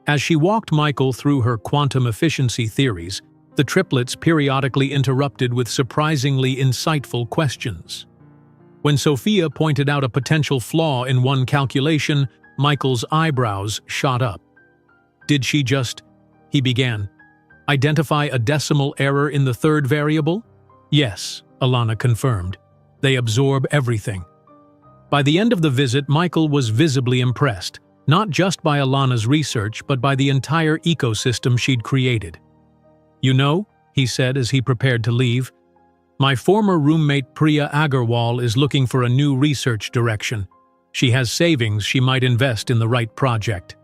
As she walked Michael through her quantum efficiency theories, the triplets periodically interrupted with surprisingly insightful questions. When Sophia pointed out a potential flaw in one calculation, Michael's eyebrows shot up. "Did she just," he began, "identify a decimal error in the third variable?" "Yes," Alana confirmed. "They absorb everything." By the end of the visit, Michael was visibly impressed, not just by Alana's research, but by the entire ecosystem she'd created. "You know," he said as he prepared to leave, "my former roommate Priya Agarwal is looking for a new research direction. She has savings she might invest in the right project."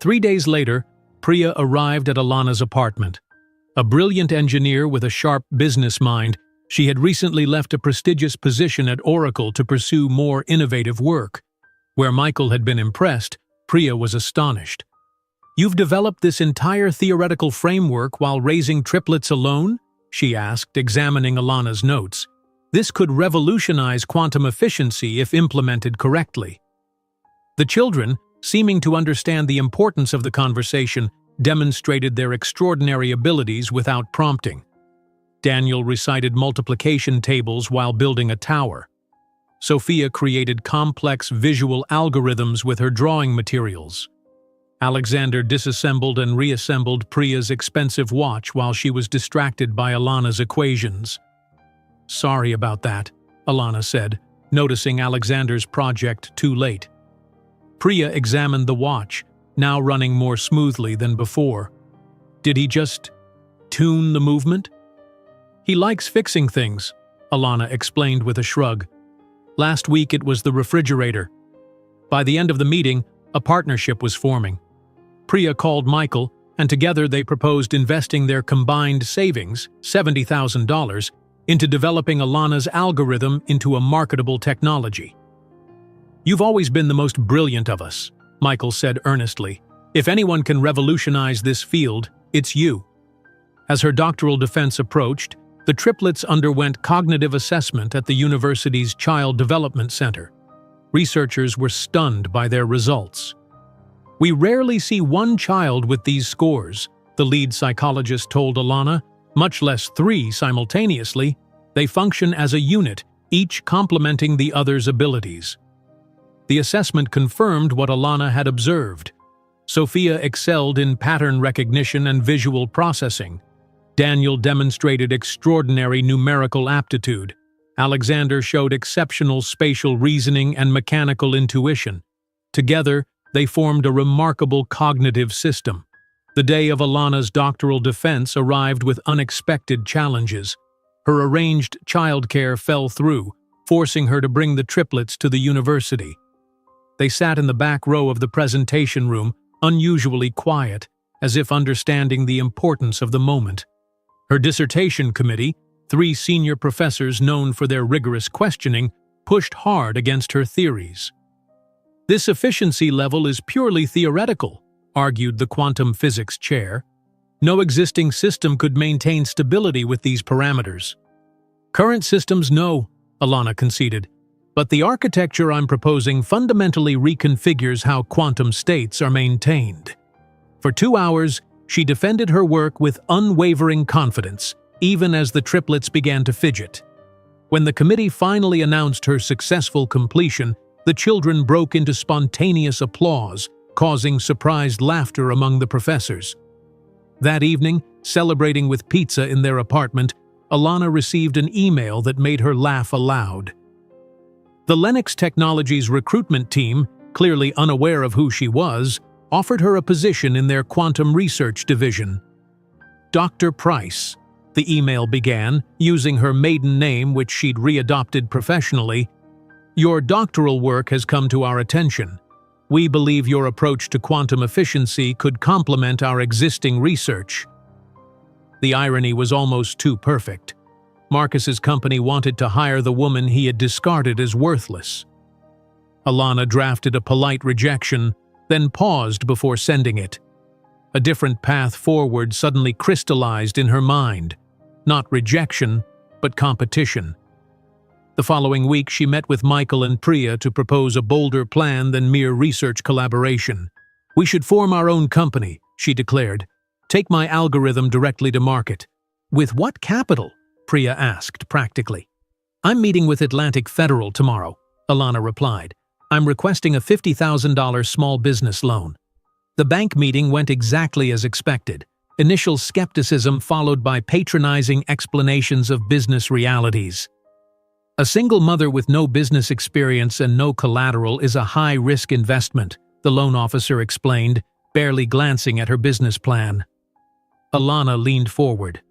3 days later, Priya arrived at Alana's apartment. A brilliant engineer with a sharp business mind, she had recently left a prestigious position at Oracle to pursue more innovative work. Where Michael had been impressed, Priya was astonished. "You've developed this entire theoretical framework while raising triplets alone?" she asked, examining Alana's notes. "This could revolutionize quantum efficiency if implemented correctly." The children, seeming to understand the importance of the conversation, demonstrated their extraordinary abilities without prompting. Daniel recited multiplication tables while building a tower. Sophia created complex visual algorithms with her drawing materials. Alexander disassembled and reassembled Priya's expensive watch while she was distracted by Alana's equations. "Sorry about that," Alana said, noticing Alexander's project too late. Priya examined the watch, now running more smoothly than before. "Did he just tune the movement?" "He likes fixing things," Alana explained with a shrug. "Last week it was the refrigerator." By the end of the meeting, a partnership was forming. Priya called Michael, and together they proposed investing their combined savings, $70,000, into developing Alana's algorithm into a marketable technology. "You've always been the most brilliant of us," Michael said earnestly. "If anyone can revolutionize this field, it's you." As her doctoral defense approached, the triplets underwent cognitive assessment at the university's Child Development Center. Researchers were stunned by their results. "We rarely see one child with these scores," the lead psychologist told Alana, "much less 3 simultaneously. They function as a unit, each complementing the other's abilities." The assessment confirmed what Alana had observed. Sophia excelled in pattern recognition and visual processing. Daniel demonstrated extraordinary numerical aptitude. Alexander showed exceptional spatial reasoning and mechanical intuition. Together, they formed a remarkable cognitive system. The day of Alana's doctoral defense arrived with unexpected challenges. Her arranged childcare fell through, forcing her to bring the triplets to the university. They sat in the back row of the presentation room, unusually quiet, as if understanding the importance of the moment. Her dissertation committee, 3 senior professors known for their rigorous questioning, pushed hard against her theories. "This efficiency level is purely theoretical," argued the quantum physics chair. No existing system could maintain stability with these parameters. Current systems, no, Alana conceded. But the architecture I'm proposing fundamentally reconfigures how quantum states are maintained. For 2 hours, she defended her work with unwavering confidence, even as the triplets began to fidget. When the committee finally announced her successful completion, the children broke into spontaneous applause, causing surprised laughter among the professors. That evening, celebrating with pizza in their apartment, Alana received an email that made her laugh aloud. The Lennox Technologies recruitment team, clearly unaware of who she was, offered her a position in their quantum research division. Dr. Price, the email began, using her maiden name which she'd readopted professionally. Your doctoral work has come to our attention. We believe your approach to quantum efficiency could complement our existing research. The irony was almost too perfect. Marcus's company wanted to hire the woman he had discarded as worthless. Alana drafted a polite rejection, then paused before sending it. A different path forward suddenly crystallized in her mind. Not rejection, but competition. The following week, she met with Michael and Priya to propose a bolder plan than mere research collaboration. We should form our own company, she declared. Take my algorithm directly to market. With what capital? Priya asked practically. I'm meeting with Atlantic Federal tomorrow, Alana replied. I'm requesting a $50,000 small business loan. The bank meeting went exactly as expected. Initial skepticism followed by patronizing explanations of business realities. A single mother with no business experience and no collateral is a high-risk investment, the loan officer explained, barely glancing at her business plan. Alana leaned forward.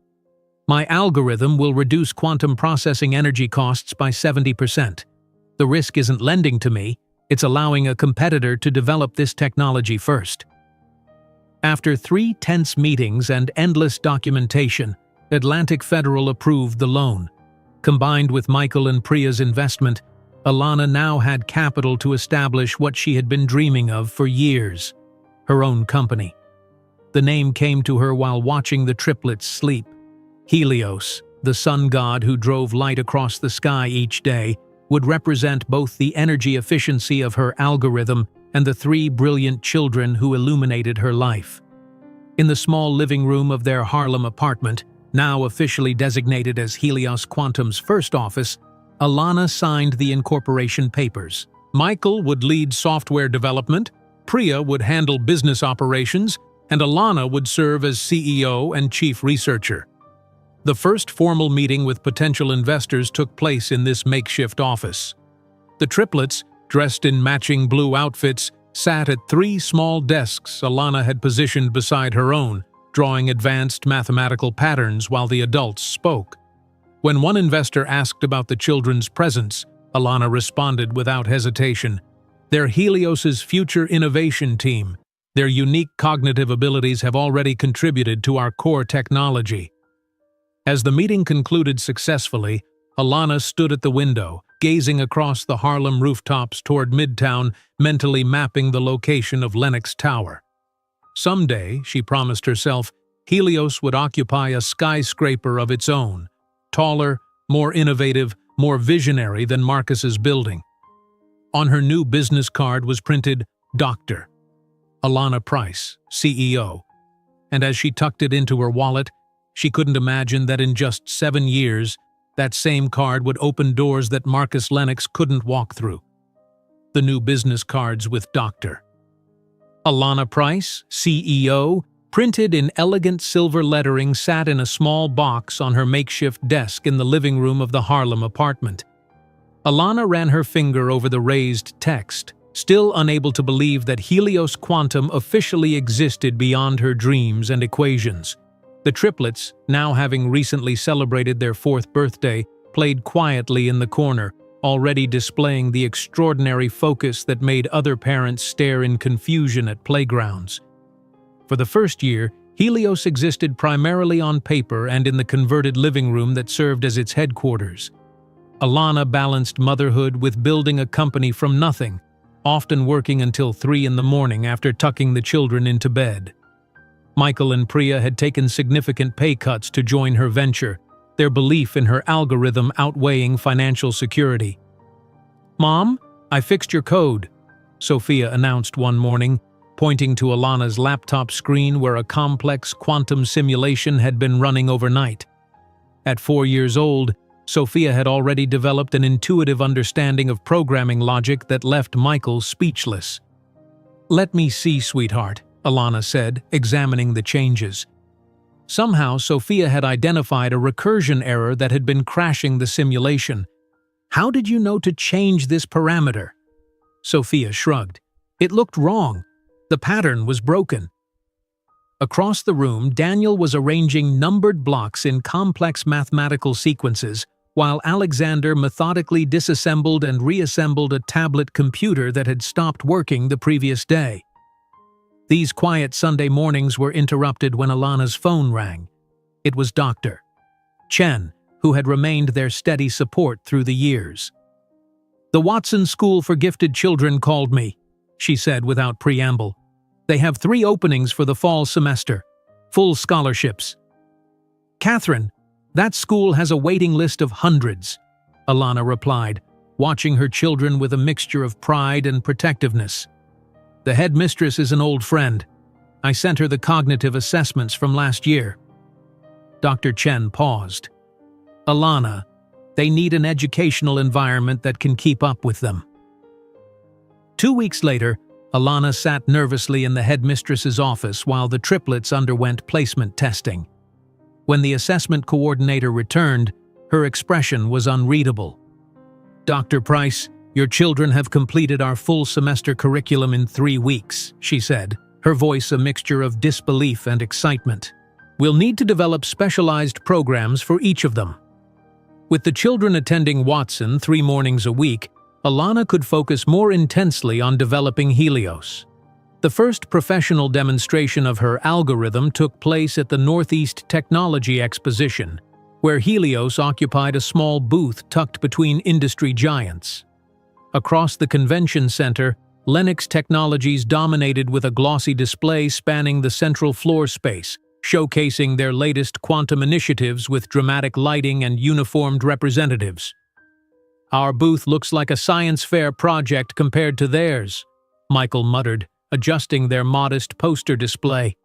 My algorithm will reduce quantum processing energy costs by 70%. The risk isn't lending to me, it's allowing a competitor to develop this technology first. After 3 tense meetings and endless documentation, Atlantic Federal approved the loan. Combined with Michael and Priya's investment, Alana now had capital to establish what she had been dreaming of for years, her own company. The name came to her while watching the triplets sleep. Helios, the sun god who drove light across the sky each day, would represent both the energy efficiency of her algorithm and the 3 brilliant children who illuminated her life. In the small living room of their Harlem apartment, now officially designated as Helios Quantum's first office, Alana signed the incorporation papers. Michael would lead software development, Priya would handle business operations, and Alana would serve as CEO and chief researcher. The first formal meeting with potential investors took place in this makeshift office. The triplets, dressed in matching blue outfits, sat at 3 small desks Alana had positioned beside her own, drawing advanced mathematical patterns while the adults spoke. When one investor asked about the children's presence, Alana responded without hesitation. They're Helios's future innovation team. Their unique cognitive abilities have already contributed to our core technology. As the meeting concluded successfully, Alana stood at the window, gazing across the Harlem rooftops toward Midtown, mentally mapping the location of Lennox Tower. Someday, she promised herself, Helios would occupy a skyscraper of its own, taller, more innovative, more visionary than Marcus's building. On her new business card was printed, Dr. Alana Price, CEO. And as she tucked it into her wallet, she couldn't imagine that in just 7 years, that same card would open doors that Marcus Lennox couldn't walk through. The new business cards with Dr. Alana Price, CEO, printed in elegant silver lettering, sat in a small box on her makeshift desk in the living room of the Harlem apartment. Alana ran her finger over the raised text, still unable to believe that Helios Quantum officially existed beyond her dreams and equations. The triplets, now having recently celebrated their 4th birthday, played quietly in the corner, already displaying the extraordinary focus that made other parents stare in confusion at playgrounds. For the first year, Helios existed primarily on paper and in the converted living room that served as its headquarters. Alana balanced motherhood with building a company from nothing, often working until 3 in the morning after tucking the children into bed. Michael and Priya had taken significant pay cuts to join her venture, their belief in her algorithm outweighing financial security. "Mom, I fixed your code," Sophia announced one morning, pointing to Alana's laptop screen where a complex quantum simulation had been running overnight. At 4 years old, Sophia had already developed an intuitive understanding of programming logic that left Michael speechless. "Let me see, sweetheart," Alana said, examining the changes. Somehow, Sophia had identified a recursion error that had been crashing the simulation. "How did you know to change this parameter?" Sophia shrugged. "It looked wrong. The pattern was broken." Across the room, Daniel was arranging numbered blocks in complex mathematical sequences, while Alexander methodically disassembled and reassembled a tablet computer that had stopped working the previous day. These quiet Sunday mornings were interrupted when Alana's phone rang. It was Dr. Chen, who had remained their steady support through the years. "The Watson School for Gifted Children called me," she said without preamble. "They have 3 openings for the fall semester. Full scholarships." "Catherine, that school has a waiting list of hundreds," Alana replied, watching her children with a mixture of pride and protectiveness. "The headmistress is an old friend. I sent her the cognitive assessments from last year." Dr. Chen paused. "Alana, they need an educational environment that can keep up with them." 2 weeks later, Alana sat nervously in the headmistress's office while the triplets underwent placement testing. When the assessment coordinator returned, her expression was unreadable. "Dr. Price, your children have completed our full semester curriculum in 3 weeks," she said, her voice a mixture of disbelief and excitement. "We'll need to develop specialized programs for each of them." With the children attending Watson 3 mornings a week, Alana could focus more intensely on developing Helios. The first professional demonstration of her algorithm took place at the Northeast Technology Exposition, where Helios occupied a small booth tucked between industry giants. Across the convention center, Lennox Technologies dominated with a glossy display spanning the central floor space, showcasing their latest quantum initiatives with dramatic lighting and uniformed representatives. "Our booth looks like a science fair project compared to theirs," Michael muttered, adjusting their modest poster display.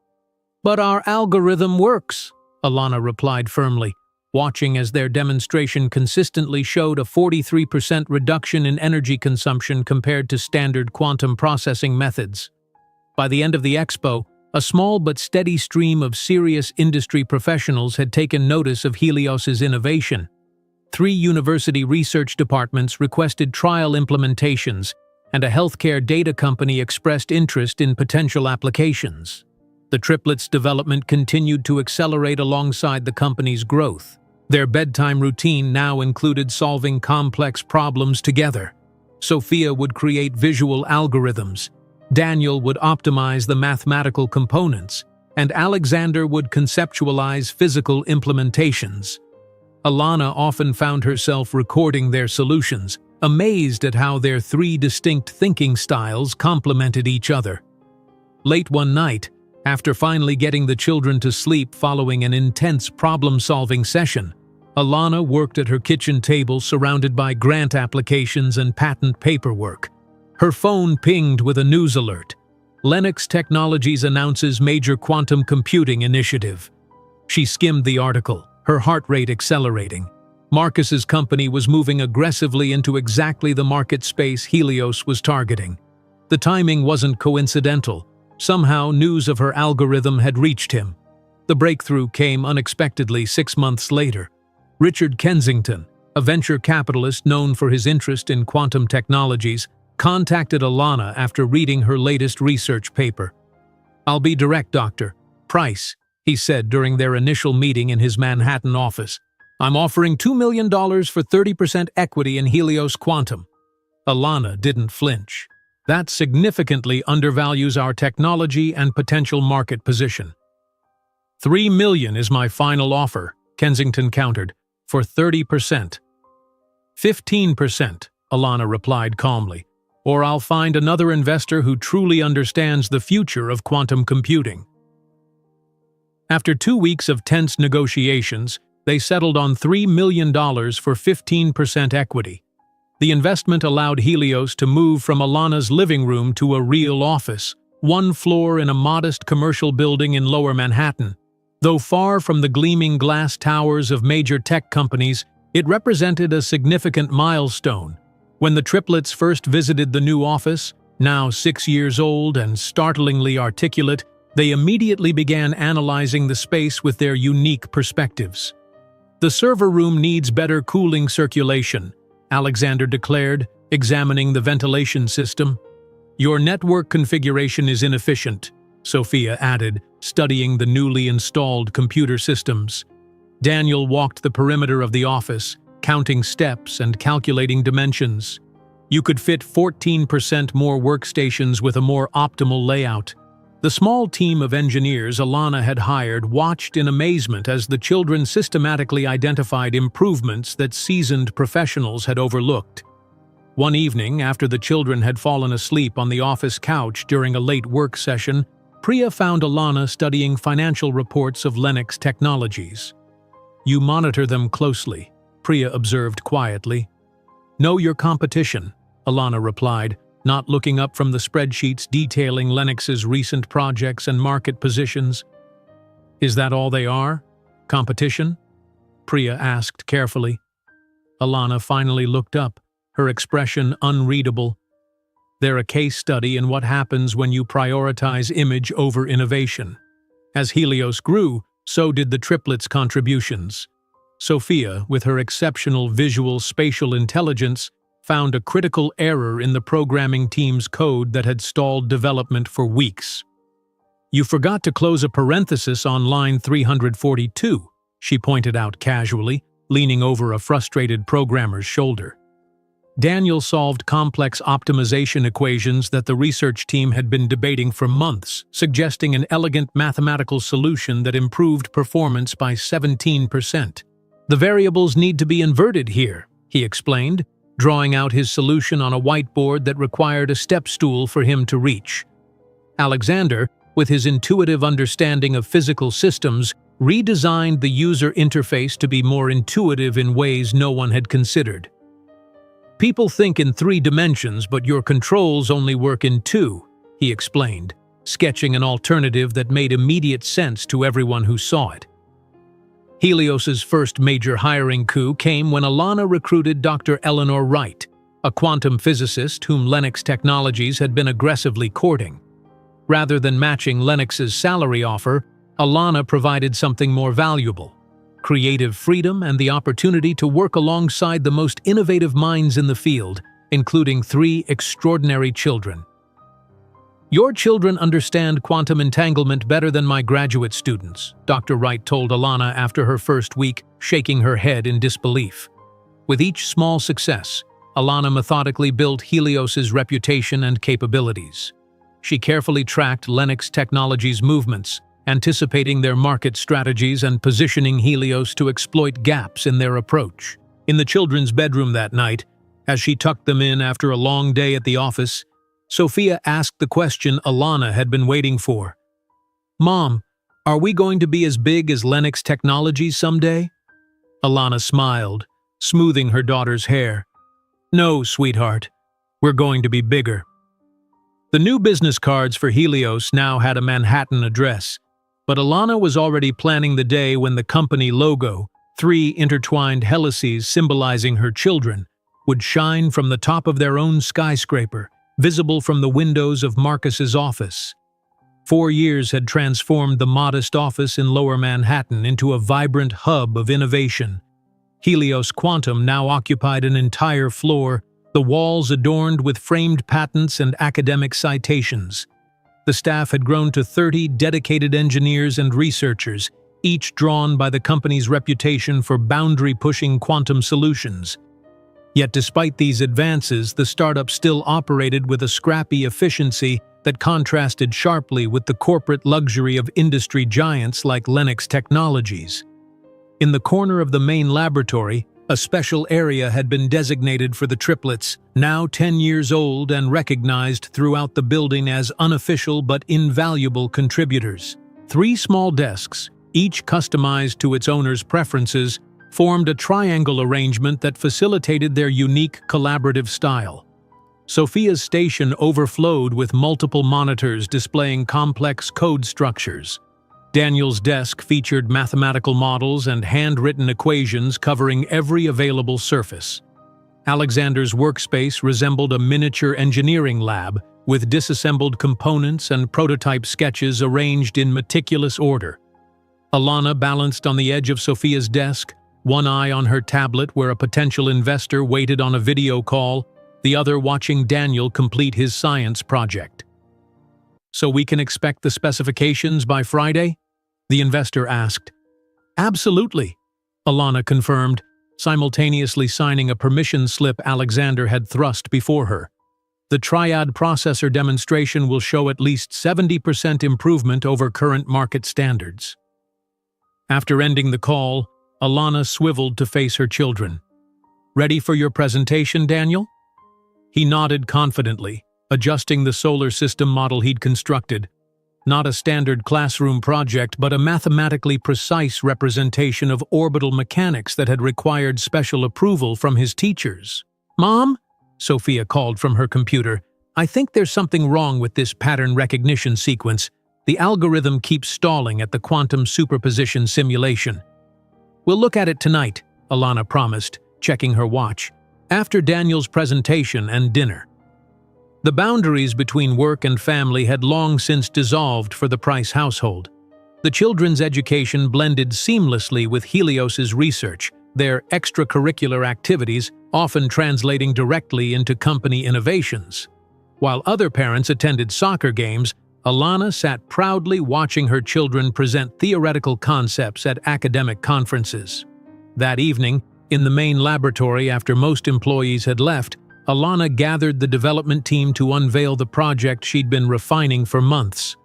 "But our algorithm works," Alana replied firmly, watching as their demonstration consistently showed a 43% reduction in energy consumption compared to standard quantum processing methods. By the end of the expo, a small but steady stream of serious industry professionals had taken notice of Helios's innovation. 3 university research departments requested trial implementations, and a healthcare data company expressed interest in potential applications. The triplets' development continued to accelerate alongside the company's growth. Their bedtime routine now included solving complex problems together. Sophia would create visual algorithms, Daniel would optimize the mathematical components, and Alexander would conceptualize physical implementations. Alana often found herself recording their solutions, amazed at how their 3 distinct thinking styles complemented each other. Late one night, after finally getting the children to sleep following an intense problem-solving session, Alana worked at her kitchen table surrounded by grant applications and patent paperwork. Her phone pinged with a news alert. Lennox Technologies announces major quantum computing initiative. She skimmed the article, her heart rate accelerating. Marcus's company was moving aggressively into exactly the market space Helios was targeting. The timing wasn't coincidental. Somehow, news of her algorithm had reached him. The breakthrough came unexpectedly 6 months later. Richard Kensington, a venture capitalist known for his interest in quantum technologies, contacted Alana after reading her latest research paper. "I'll be direct, Dr. Price," he said during their initial meeting in his Manhattan office. "I'm offering $2 million for 30% equity in Helios Quantum." Alana didn't flinch. "That significantly undervalues our technology and potential market position." "$3 million is my final offer," Kensington countered, "for 30%. 15%, Alana replied calmly, "or I'll find another investor who truly understands the future of quantum computing." After 2 weeks of tense negotiations, they settled on $3 million for 15% equity. The investment allowed Helios to move from Alana's living room to a real office, one floor in a modest commercial building in Lower Manhattan. Though far from the gleaming glass towers of major tech companies, it represented a significant milestone. When the triplets first visited the new office, now 6 years old and startlingly articulate, they immediately began analyzing the space with their unique perspectives. "The server room needs better cooling circulation," Alexander declared, examining the ventilation system. "Your network configuration is inefficient," Sophia added, studying the newly installed computer systems. Daniel walked the perimeter of the office, counting steps and calculating dimensions. You could fit 14% more workstations with a more optimal layout. The small team of engineers Alana had hired watched in amazement as the children systematically identified improvements that seasoned professionals had overlooked. One evening, after the children had fallen asleep on the office couch during a late work session, Priya found Alana studying financial reports of Lennox Technologies. "You monitor them closely," Priya observed quietly. "Know your competition," Alana replied, not looking up from the spreadsheets detailing Lennox's recent projects and market positions. "Is that all they are? Competition?" Priya asked carefully. Alana finally looked up, her expression unreadable. "They're a case study in what happens when you prioritize image over innovation." As Helios grew, so did the triplets' contributions. Sophia, with her exceptional visual spatial intelligence, found a critical error in the programming team's code that had stalled development for weeks. "You forgot to close a parenthesis on line 342, she pointed out casually, leaning over a frustrated programmer's shoulder. Daniel solved complex optimization equations that the research team had been debating for months, suggesting an elegant mathematical solution that improved performance by 17%. "The variables need to be inverted here," he explained, drawing out his solution on a whiteboard that required a step stool for him to reach. Alexander, with his intuitive understanding of physical systems, redesigned the user interface to be more intuitive in ways no one had considered. "People think in 3 dimensions, but your controls only work in 2, he explained, sketching an alternative that made immediate sense to everyone who saw it. Helios's first major hiring coup came when Alana recruited Dr. Eleanor Wright, a quantum physicist whom Lennox Technologies had been aggressively courting. Rather than matching Lennox's salary offer, Alana provided something more valuable: creative freedom and the opportunity to work alongside the most innovative minds in the field, including 3 extraordinary children. "Your children understand quantum entanglement better than my graduate students," Dr. Wright told Alana after her first week, shaking her head in disbelief. With each small success, Alana methodically built Helios's reputation and capabilities. She carefully tracked Lennox Technologies' movements, anticipating their market strategies and positioning Helios to exploit gaps in their approach. In the children's bedroom that night, as she tucked them in after a long day at the office, Sophia asked the question Alana had been waiting for. "Mom, are we going to be as big as Lennox Technologies someday?" Alana smiled, smoothing her daughter's hair. "No, sweetheart, we're going to be bigger." The new business cards for Helios now had a Manhattan address, but Alana was already planning the day when the company logo, 3 intertwined helices symbolizing her children, would shine from the top of their own skyscraper, visible from the windows of Marcus's office. 4 years had transformed the modest office in Lower Manhattan into a vibrant hub of innovation. Helios Quantum now occupied an entire floor, the walls adorned with framed patents and academic citations. The staff had grown to 30 dedicated engineers and researchers, each drawn by the company's reputation for boundary-pushing quantum solutions. Yet despite these advances, the startup still operated with a scrappy efficiency that contrasted sharply with the corporate luxury of industry giants like Lennox Technologies. In the corner of the main laboratory, a special area had been designated for the triplets, now 10 years old and recognized throughout the building as unofficial but invaluable contributors. 3 small desks, each customized to its owner's preferences, formed a triangle arrangement that facilitated their unique collaborative style. Sophia's station overflowed with multiple monitors displaying complex code structures. Daniel's desk featured mathematical models and handwritten equations covering every available surface. Alexander's workspace resembled a miniature engineering lab, with disassembled components and prototype sketches arranged in meticulous order. Alana balanced on the edge of Sophia's desk, one eye on her tablet where a potential investor waited on a video call, the other watching Daniel complete his science project. "So we can expect the specifications by Friday?" the investor asked. "Absolutely," Alana confirmed, simultaneously signing a permission slip Alexander had thrust before her. "The Triad processor demonstration will show at least 70% improvement over current market standards." After ending the call, Alana swiveled to face her children. "Ready for your presentation, Daniel?" He nodded confidently, adjusting the solar system model he'd constructed. Not a standard classroom project, but a mathematically precise representation of orbital mechanics that had required special approval from his teachers. "Mom?" Sophia called from her computer. "I think there's something wrong with this pattern recognition sequence. The algorithm keeps stalling at the quantum superposition simulation." "We'll look at it tonight," Alana promised, checking her watch, after Daniel's presentation and dinner. The boundaries between work and family had long since dissolved for the Price household. The children's education blended seamlessly with Helios's research, their extracurricular activities often translating directly into company innovations. While other parents attended soccer games, Alana sat proudly watching her children present theoretical concepts at academic conferences. That evening, in the main laboratory after most employees had left, Alana gathered the development team to unveil the project she'd been refining for months.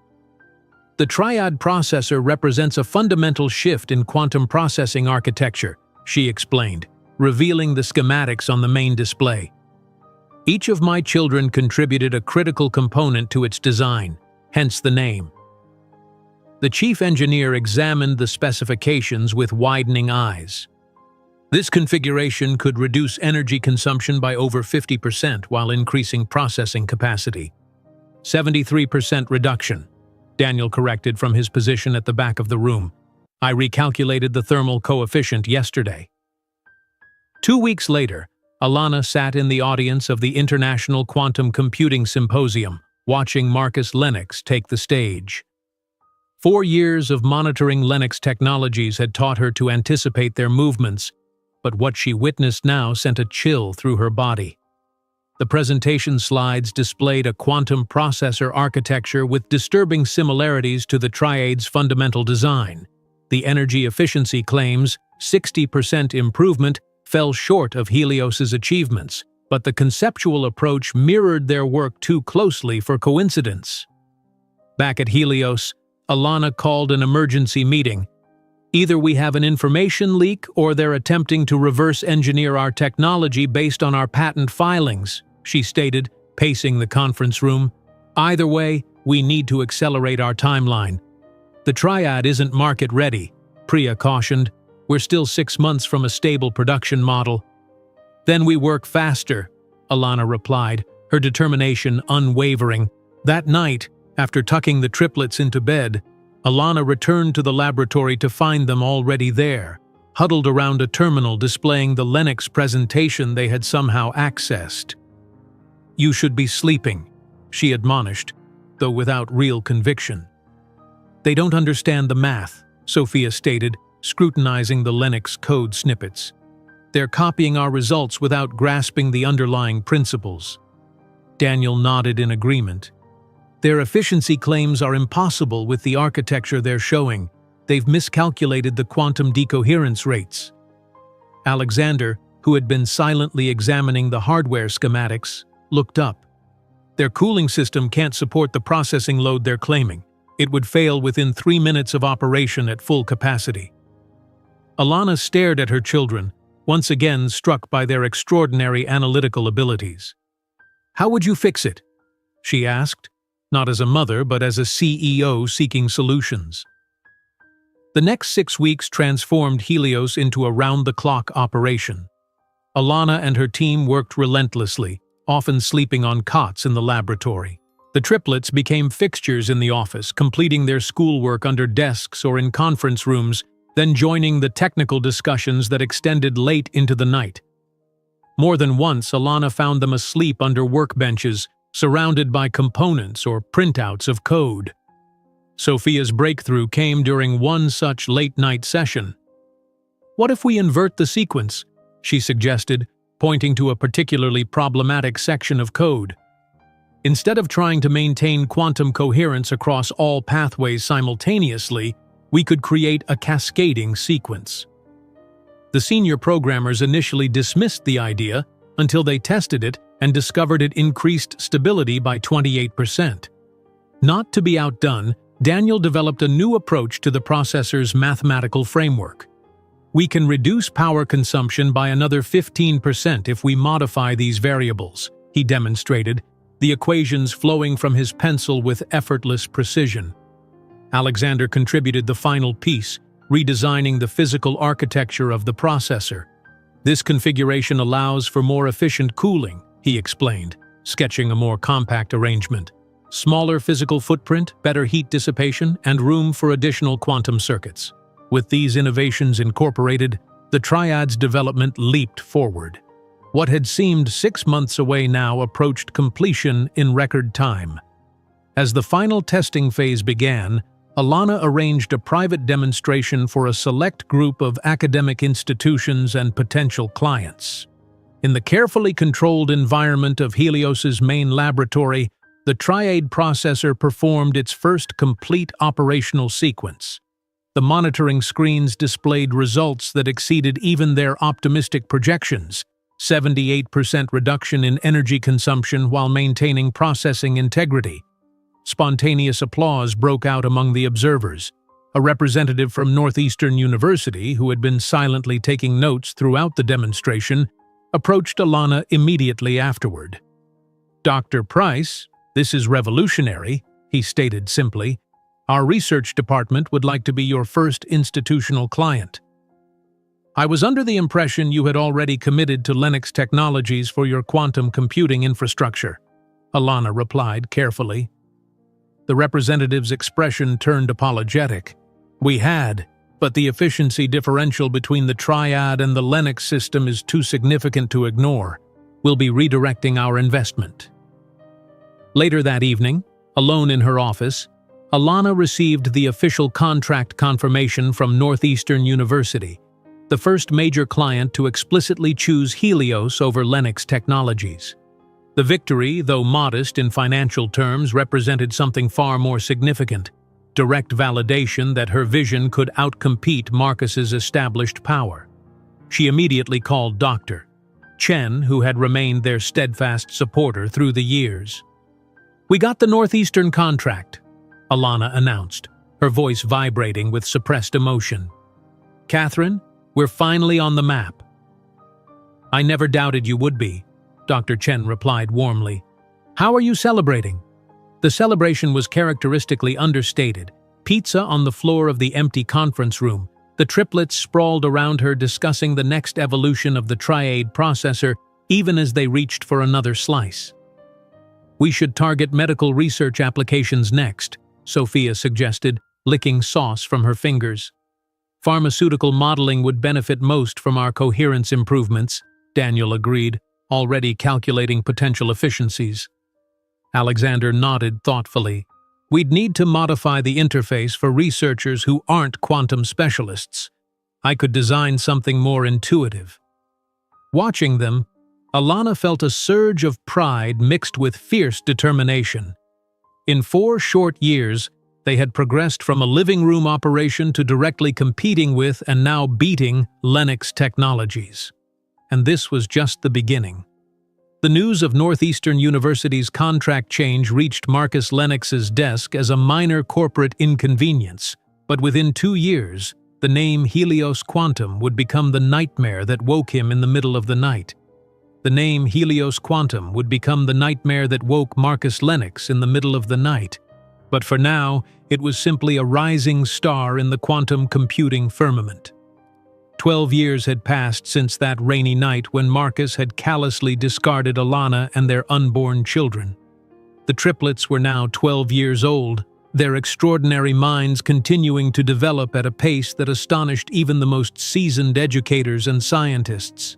"The Triad processor represents a fundamental shift in quantum processing architecture," she explained, revealing the schematics on the main display. "Each of my children contributed a critical component to its design, hence the name." The chief engineer examined the specifications with widening eyes. "This configuration could reduce energy consumption by over 50% while increasing processing capacity." 73% reduction, Daniel corrected from his position at the back of the room. "I recalculated the thermal coefficient yesterday." 2 weeks later, Alana sat in the audience of the International Quantum Computing Symposium, watching Marcus Lennox take the stage. 4 years of monitoring Lennox technologies had taught her to anticipate their movements, but what she witnessed now sent a chill through her body. The presentation slides displayed a quantum processor architecture with disturbing similarities to the Triad's fundamental design. The energy efficiency claims, 60% improvement, fell short of Helios's achievements, but the conceptual approach mirrored their work too closely for coincidence. Back at Helios, Alana called an emergency meeting. "Either we have an information leak or they're attempting to reverse engineer our technology based on our patent filings," she stated, pacing the conference room. "Either way, we need to accelerate our timeline." "The Triad isn't market ready," Priya cautioned. "We're still 6 months from a stable production model." "Then we work faster," Alana replied, her determination unwavering. That night, after tucking the triplets into bed, Alana returned to the laboratory to find them already there, huddled around a terminal displaying the Lennox presentation they had somehow accessed. "You should be sleeping," she admonished, though without real conviction. "They don't understand the math," Sophia stated, scrutinizing the Lennox code snippets. "They're copying our results without grasping the underlying principles." Daniel nodded in agreement. "Their efficiency claims are impossible with the architecture they're showing. They've miscalculated the quantum decoherence rates." Alexander, who had been silently examining the hardware schematics, looked up. "Their cooling system can't support the processing load they're claiming. It would fail within 3 minutes of operation at full capacity." Alana stared at her children, once again struck by their extraordinary analytical abilities. "How would you fix it?" she asked, not as a mother but as a CEO seeking solutions. The next 6 weeks transformed Helios into a round-the-clock operation. Alana and her team worked relentlessly, often sleeping on cots in the laboratory. The triplets became fixtures in the office, completing their schoolwork under desks or in conference rooms, then joining the technical discussions that extended late into the night. More than once, Alana found them asleep under workbenches, surrounded by components or printouts of code. Sophia's breakthrough came during one such late-night session. "What if we invert the sequence?" she suggested, pointing to a particularly problematic section of code. "Instead of trying to maintain quantum coherence across all pathways simultaneously, we could create a cascading sequence." The senior programmers initially dismissed the idea until they tested it and discovered it increased stability by 28%. Not to be outdone, Daniel developed a new approach to the processor's mathematical framework. "We can reduce power consumption by another 15% if we modify these variables," he demonstrated, the equations flowing from his pencil with effortless precision. Alexander contributed the final piece, redesigning the physical architecture of the processor. "This configuration allows for more efficient cooling," he explained, sketching a more compact arrangement. "Smaller physical footprint, better heat dissipation, and room for additional quantum circuits." With these innovations incorporated, the Triad's development leaped forward. What had seemed 6 months away now approached completion in record time. As the final testing phase began, Alana arranged a private demonstration for a select group of academic institutions and potential clients. In the carefully controlled environment of Helios's main laboratory, the Triad processor performed its first complete operational sequence. The monitoring screens displayed results that exceeded even their optimistic projections: 78% reduction in energy consumption while maintaining processing integrity. Spontaneous applause broke out among the observers. A representative from Northeastern University, who had been silently taking notes throughout the demonstration, approached Alana immediately afterward. "Dr. Price, this is revolutionary," he stated simply. "Our research department would like to be your first institutional client." "I was under the impression you had already committed to Linux Technologies for your quantum computing infrastructure," Alana replied carefully. The representative's expression turned apologetic. "We had, but the efficiency differential between the Triad and the Linux system is too significant to ignore. We'll be redirecting our investment." Later that evening, alone in her office, Alana received the official contract confirmation from Northeastern University, the first major client to explicitly choose Helios over Linux Technologies. The victory, though modest in financial terms, represented something far more significant: direct validation that her vision could outcompete Marcus's established power. She immediately called Dr. Chen, who had remained their steadfast supporter through the years. "We got the Northeastern contract," Alana announced, her voice vibrating with suppressed emotion. "Catherine, we're finally on the map." "I never doubted you would be," Dr. Chen replied warmly. "How are you celebrating?" The celebration was characteristically understated. Pizza on the floor of the empty conference room, the triplets sprawled around her discussing the next evolution of the Triad processor, even as they reached for another slice. "We should target medical research applications next," Sophia suggested, licking sauce from her fingers. "Pharmaceutical modeling would benefit most from our coherence improvements," Daniel agreed, already calculating potential efficiencies. Alexander nodded thoughtfully. "We'd need to modify the interface for researchers who aren't quantum specialists. I could design something more intuitive." Watching them, Alana felt a surge of pride mixed with fierce determination. In 4 short years, they had progressed from a living room operation to directly competing with and now beating Linux Technologies. And this was just the beginning. The news of Northeastern University's contract change reached Marcus Lennox's desk as a minor corporate inconvenience, but within 2 years, the name Helios Quantum would become the nightmare that woke him in the middle of the night. The name Helios Quantum would become the nightmare that woke Marcus Lennox in the middle of the night. But for now, it was simply a rising star in the quantum computing firmament. 12 years had passed since that rainy night when Marcus had callously discarded Alana and their unborn children. The triplets were now 12 years old, their extraordinary minds continuing to develop at a pace that astonished even the most seasoned educators and scientists.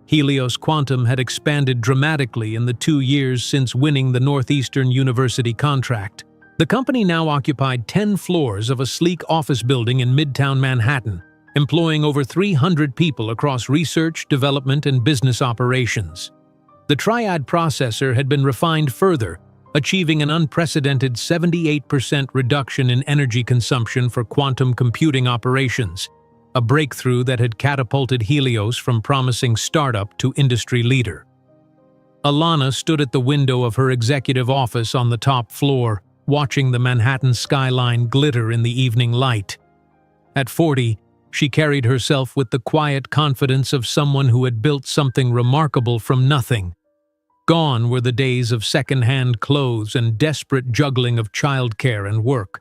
Helios Quantum had expanded dramatically in the 2 years since winning the Northeastern University contract. The company now occupied 10 floors of a sleek office building in Midtown Manhattan, employing over 300 people across research, development, and business operations. The Triad processor had been refined further, achieving an unprecedented 78% reduction in energy consumption for quantum computing operations, a breakthrough that had catapulted Helios from promising startup to industry leader. Alana stood at the window of her executive office on the top floor, watching the Manhattan skyline glitter in the evening light. At 40, she carried herself with the quiet confidence of someone who had built something remarkable from nothing. Gone were the days of second-hand clothes and desperate juggling of childcare and work.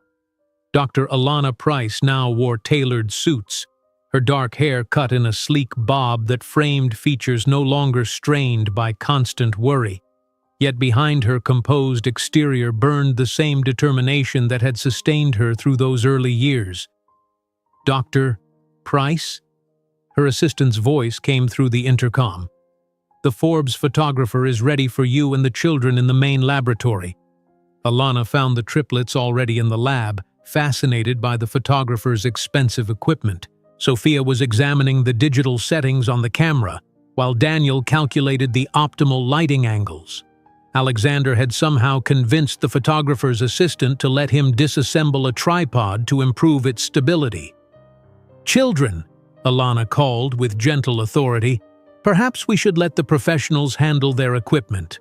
Dr. Alana Price now wore tailored suits, her dark hair cut in a sleek bob that framed features no longer strained by constant worry. Yet behind her composed exterior burned the same determination that had sustained her through those early years. "Dr. Price?" Her assistant's voice came through the intercom. "The Forbes photographer is ready for you and the children in the main laboratory." Alana found the triplets already in the lab, fascinated by the photographer's expensive equipment. Sophia was examining the digital settings on the camera, while Daniel calculated the optimal lighting angles. Alexander had somehow convinced the photographer's assistant to let him disassemble a tripod to improve its stability. "Children," Alana called with gentle authority, "perhaps we should let the professionals handle their equipment."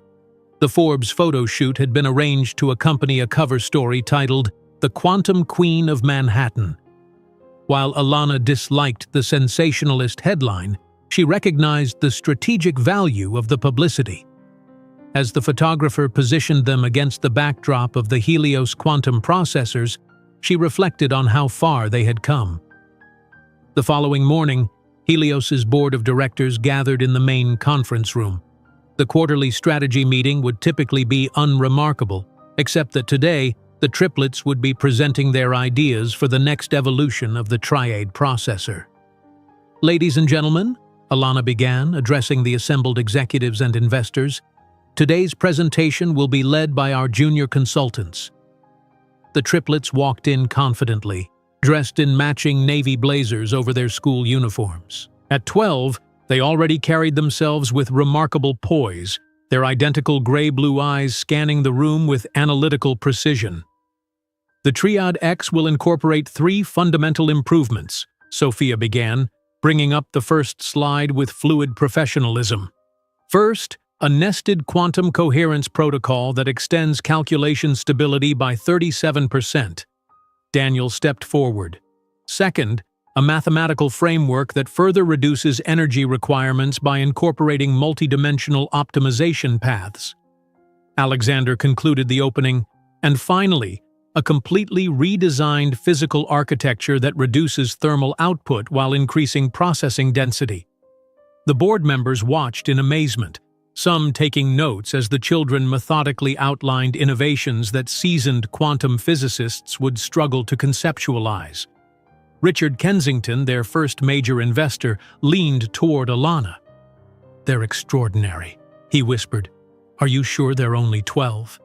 The Forbes photo shoot had been arranged to accompany a cover story titled "The Quantum Queen of Manhattan." While Alana disliked the sensationalist headline, she recognized the strategic value of the publicity. As the photographer positioned them against the backdrop of the Helios quantum processors, she reflected on how far they had come. The following morning, Helios's board of directors gathered in the main conference room. The quarterly strategy meeting would typically be unremarkable, except that today, the triplets would be presenting their ideas for the next evolution of the Triad processor. "Ladies and gentlemen," Alana began, addressing the assembled executives and investors, "today's presentation will be led by our junior consultants." The triplets walked in confidently, dressed in matching navy blazers over their school uniforms. At 12, they already carried themselves with remarkable poise, their identical gray-blue eyes scanning the room with analytical precision. "The Triad X will incorporate 3 fundamental improvements," Sophia began, bringing up the first slide with fluid professionalism. "First, a nested quantum coherence protocol that extends calculation stability by 37%. Daniel stepped forward. "Second, a mathematical framework that further reduces energy requirements by incorporating multidimensional optimization paths." Alexander concluded the opening. "And finally, a completely redesigned physical architecture that reduces thermal output while increasing processing density." The board members watched in amazement, some taking notes as the children methodically outlined innovations that seasoned quantum physicists would struggle to conceptualize. Richard Kensington, their first major investor, leaned toward Alana. "They're extraordinary," he whispered. "Are you sure they're only 12?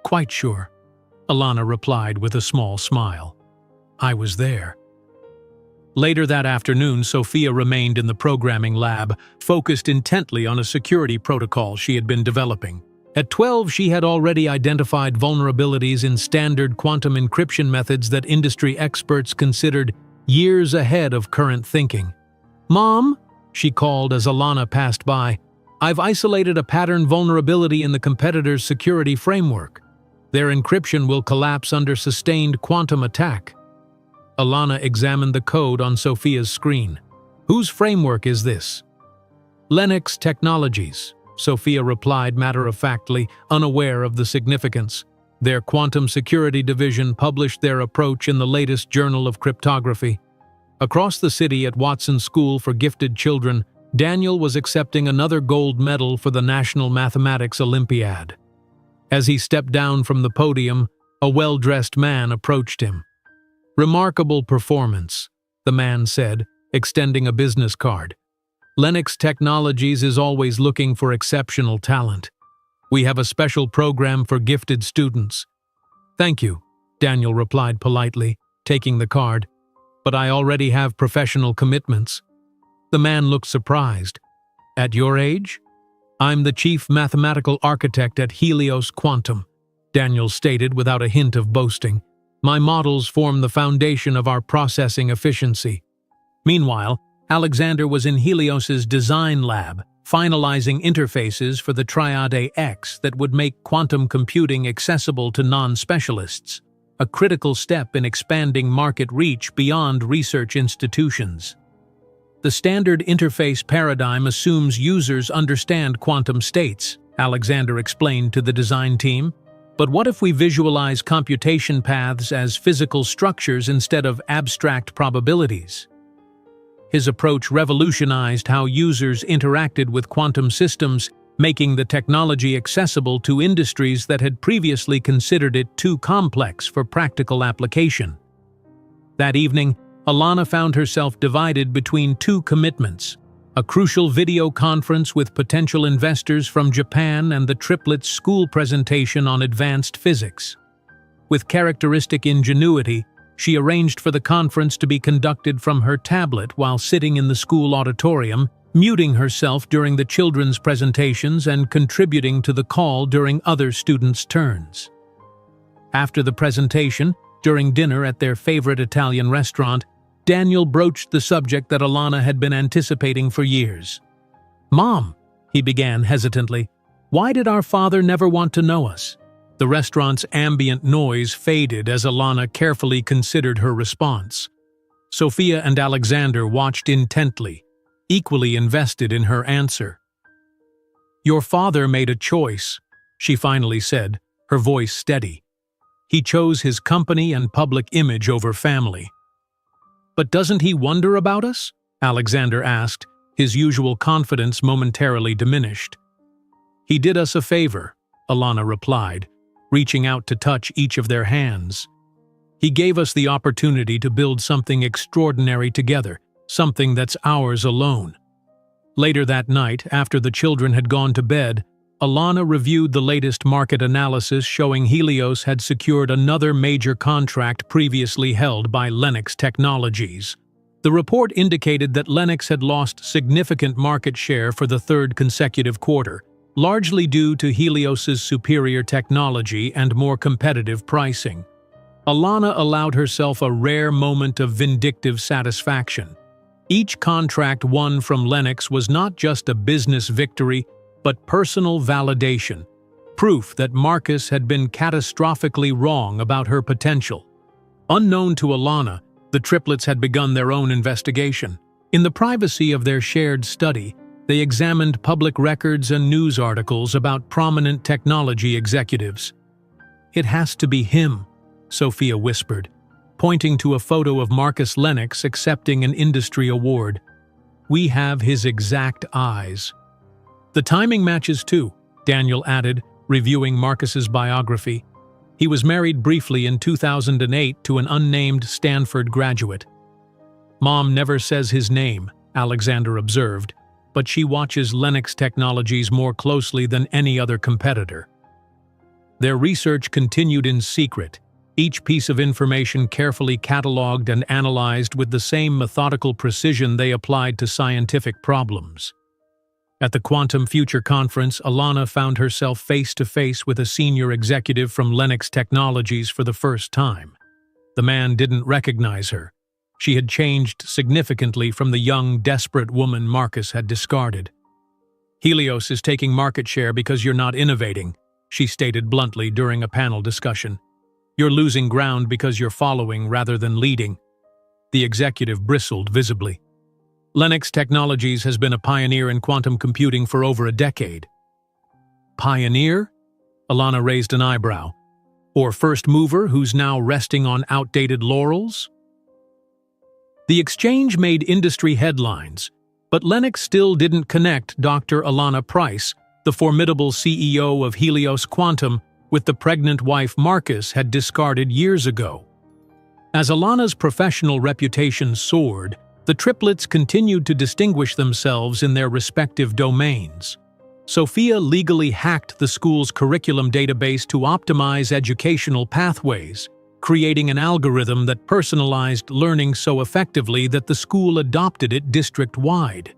"Quite sure," Alana replied with a small smile. "I was there." Later that afternoon, Sophia remained in the programming lab, focused intently on a security protocol she had been developing. At 12, she had already identified vulnerabilities in standard quantum encryption methods that industry experts considered years ahead of current thinking. "Mom," she called as Alana passed by, "I've isolated a pattern vulnerability in the competitor's security framework. Their encryption will collapse under sustained quantum attack." Alana examined the code on Sophia's screen. "Whose framework is this?" "Lennox Technologies," Sophia replied matter-of-factly, unaware of the significance. Their quantum security division published their approach in the latest Journal of Cryptography. Across the city at Watson School for Gifted Children, Daniel was accepting another gold medal for the National Mathematics Olympiad. As he stepped down from the podium, a well-dressed man approached him. "Remarkable performance," the man said, extending a business card. "Lennox Technologies is always looking for exceptional talent. We have a special program for gifted students." "Thank you," Daniel replied politely, taking the card, "but I already have professional commitments." The man looked surprised. "At your age?" "I'm the chief mathematical architect at Helios Quantum," Daniel stated without a hint of boasting. "My models form the foundation of our processing efficiency." Meanwhile, Alexander was in Helios's design lab, finalizing interfaces for the Triade X that would make quantum computing accessible to non-specialists, a critical step in expanding market reach beyond research institutions. "The standard interface paradigm assumes users understand quantum states," Alexander explained to the design team. "But what if we visualize computation paths as physical structures instead of abstract probabilities?" His approach revolutionized how users interacted with quantum systems, making the technology accessible to industries that had previously considered it too complex for practical application. That evening, Alana found herself divided between two commitments: a crucial video conference with potential investors from Japan and the triplets' school presentation on advanced physics. With characteristic ingenuity, she arranged for the conference to be conducted from her tablet while sitting in the school auditorium, muting herself during the children's presentations and contributing to the call during other students' turns. After the presentation, during dinner at their favorite Italian restaurant, Daniel broached the subject that Alana had been anticipating for years. "Mom," he began hesitantly, "why did our father never want to know us?" The restaurant's ambient noise faded as Alana carefully considered her response. Sophia and Alexander watched intently, equally invested in her answer. "Your father made a choice," she finally said, her voice steady. "He chose his company and public image over family." "But doesn't he wonder about us?" Alexander asked, his usual confidence momentarily diminished. "He did us a favor," Alana replied, reaching out to touch each of their hands. "He gave us the opportunity to build something extraordinary together, something that's ours alone." Later that night, after the children had gone to bed, Alana reviewed the latest market analysis showing Helios had secured another major contract previously held by Lennox Technologies. The report indicated that Lennox had lost significant market share for the third consecutive quarter, largely due to Helios's superior technology and more competitive pricing. Alana allowed herself a rare moment of vindictive satisfaction. Each contract won from Lennox was not just a business victory, but personal validation, proof that Marcus had been catastrophically wrong about her potential. Unknown to Alana, the triplets had begun their own investigation. In the privacy of their shared study, they examined public records and news articles about prominent technology executives. "It has to be him," Sophia whispered, pointing to a photo of Marcus Lennox accepting an industry award. "We have his exact eyes." "The timing matches too," Daniel added, reviewing Marcus's biography. He was married briefly in 2008 to an unnamed Stanford graduate. "Mom never says his name," Alexander observed, "but she watches Lennox Technologies more closely than any other competitor." Their research continued in secret, each piece of information carefully catalogued and analyzed with the same methodical precision they applied to scientific problems. At the Quantum Future Conference, Alana found herself face-to-face with a senior executive from Lennox Technologies for the first time. The man didn't recognize her. She had changed significantly from the young, desperate woman Marcus had discarded. "Helios is taking market share because you're not innovating," she stated bluntly during a panel discussion. "You're losing ground because you're following rather than leading." The executive bristled visibly. "Lennox Technologies has been a pioneer in quantum computing for over a decade." "Pioneer?" Alana raised an eyebrow. Or first mover who's now resting on outdated laurels? The exchange made industry headlines, but Lennox still didn't connect Dr. Alana Price, the formidable CEO of Helios Quantum, with the pregnant wife Marcus had discarded years ago. As Alana's professional reputation soared, the triplets continued to distinguish themselves in their respective domains. Sophia legally hacked the school's curriculum database to optimize educational pathways, creating an algorithm that personalized learning so effectively that the school adopted it district-wide.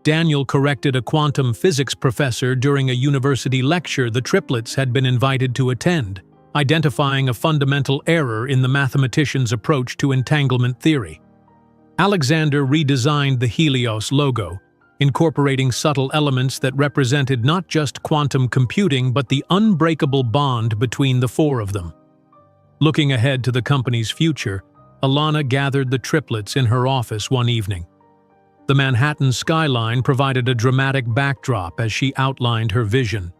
Daniel corrected a quantum physics professor during a university lecture the triplets had been invited to attend, identifying a fundamental error in the mathematician's approach to entanglement theory. Alexander redesigned the Helios logo, incorporating subtle elements that represented not just quantum computing but the unbreakable bond between the four of them. Looking ahead to the company's future, Alana gathered the triplets in her office one evening. The Manhattan skyline provided a dramatic backdrop as she outlined her vision.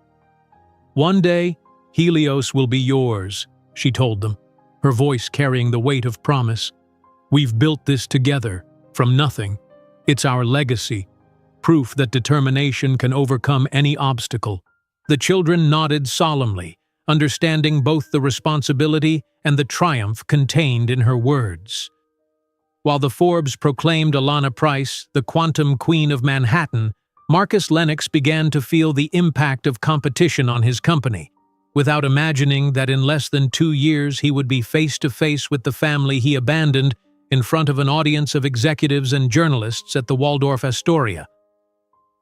"One day, Helios will be yours," she told them, her voice carrying the weight of promise. "We've built this together, from nothing. It's our legacy, proof that determination can overcome any obstacle." The children nodded solemnly, understanding both the responsibility and the triumph contained in her words. While the Forbes proclaimed Alana Price the Quantum Queen of Manhattan, Marcus Lennox began to feel the impact of competition on his company, without imagining that in less than 2 years he would be face-to-face with the family he abandoned in front of an audience of executives and journalists at the Waldorf Astoria.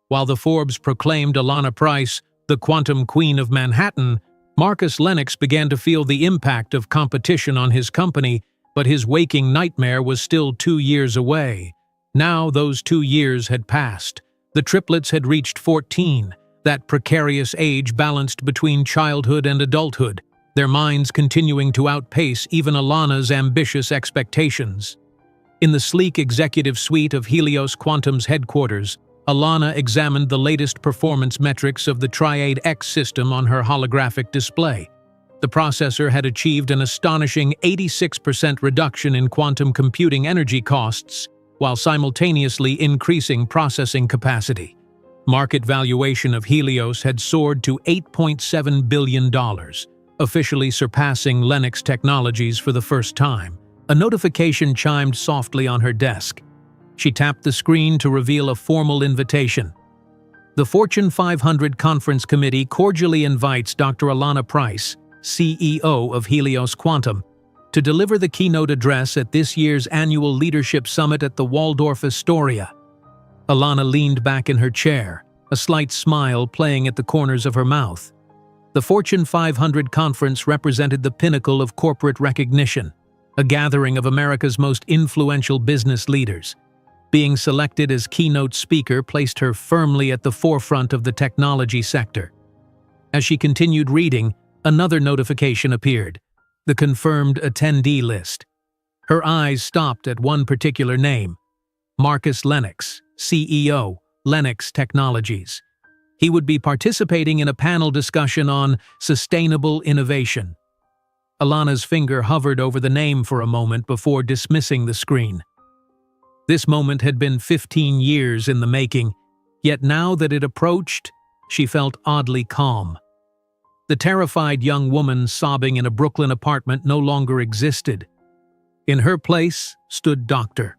While the Forbes proclaimed Alana Price the Quantum Queen of Manhattan, Marcus Lennox began to feel the impact of competition on his company, but his waking nightmare was still 2 years away. Now those 2 years had passed. The triplets had reached 14, that precarious age balanced between childhood and adulthood, their minds continuing to outpace even Alana's ambitious expectations. In the sleek executive suite of Helios Quantum's headquarters, Alana examined the latest performance metrics of the Triade X system on her holographic display. The processor had achieved an astonishing 86% reduction in quantum computing energy costs, while simultaneously increasing processing capacity. Market valuation of Helios had soared to $8.7 billion, officially surpassing Lennox Technologies for the first time. A notification chimed softly on her desk. She tapped the screen to reveal a formal invitation. The Fortune 500 Conference Committee cordially invites Dr. Alana Price, CEO of Helios Quantum, to deliver the keynote address at this year's annual Leadership Summit at the Waldorf Astoria. Alana leaned back in her chair, a slight smile playing at the corners of her mouth. The Fortune 500 conference represented the pinnacle of corporate recognition, a gathering of America's most influential business leaders. Being selected as keynote speaker placed her firmly at the forefront of the technology sector. As she continued reading, another notification appeared, the confirmed attendee list. Her eyes stopped at one particular name, Marcus Lennox, CEO, Lennox Technologies. He would be participating in a panel discussion on sustainable innovation. Alana's finger hovered over the name for a moment before dismissing the screen. This moment had been 15 years in the making, yet now that it approached, she felt oddly calm. The terrified young woman sobbing in a Brooklyn apartment no longer existed. In her place stood Dr.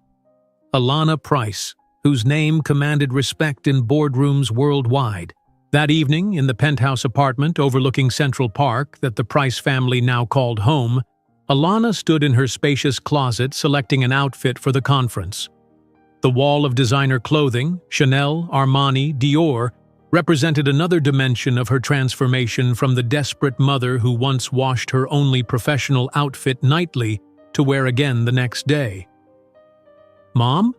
Alana Price, whose name commanded respect in boardrooms worldwide. That evening, in the penthouse apartment overlooking Central Park that the Price family now called home, Alana stood in her spacious closet selecting an outfit for the conference. The wall of designer clothing, Chanel, Armani, Dior, represented another dimension of her transformation from the desperate mother who once washed her only professional outfit nightly to wear again the next day. "Mom?"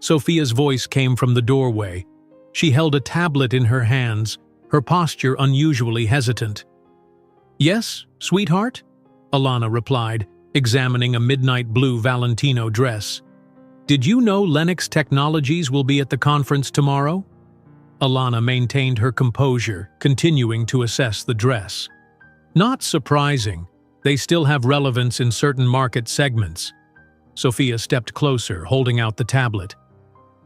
Sophia's voice came from the doorway. She held a tablet in her hands, her posture unusually hesitant. "Yes, sweetheart?" Alana replied, examining a midnight blue Valentino dress. "Did you know Lennox Technologies will be at the conference tomorrow?" Alana maintained her composure, continuing to assess the dress. Not surprising, they still have relevance in certain market segments. Sophia stepped closer, holding out the tablet.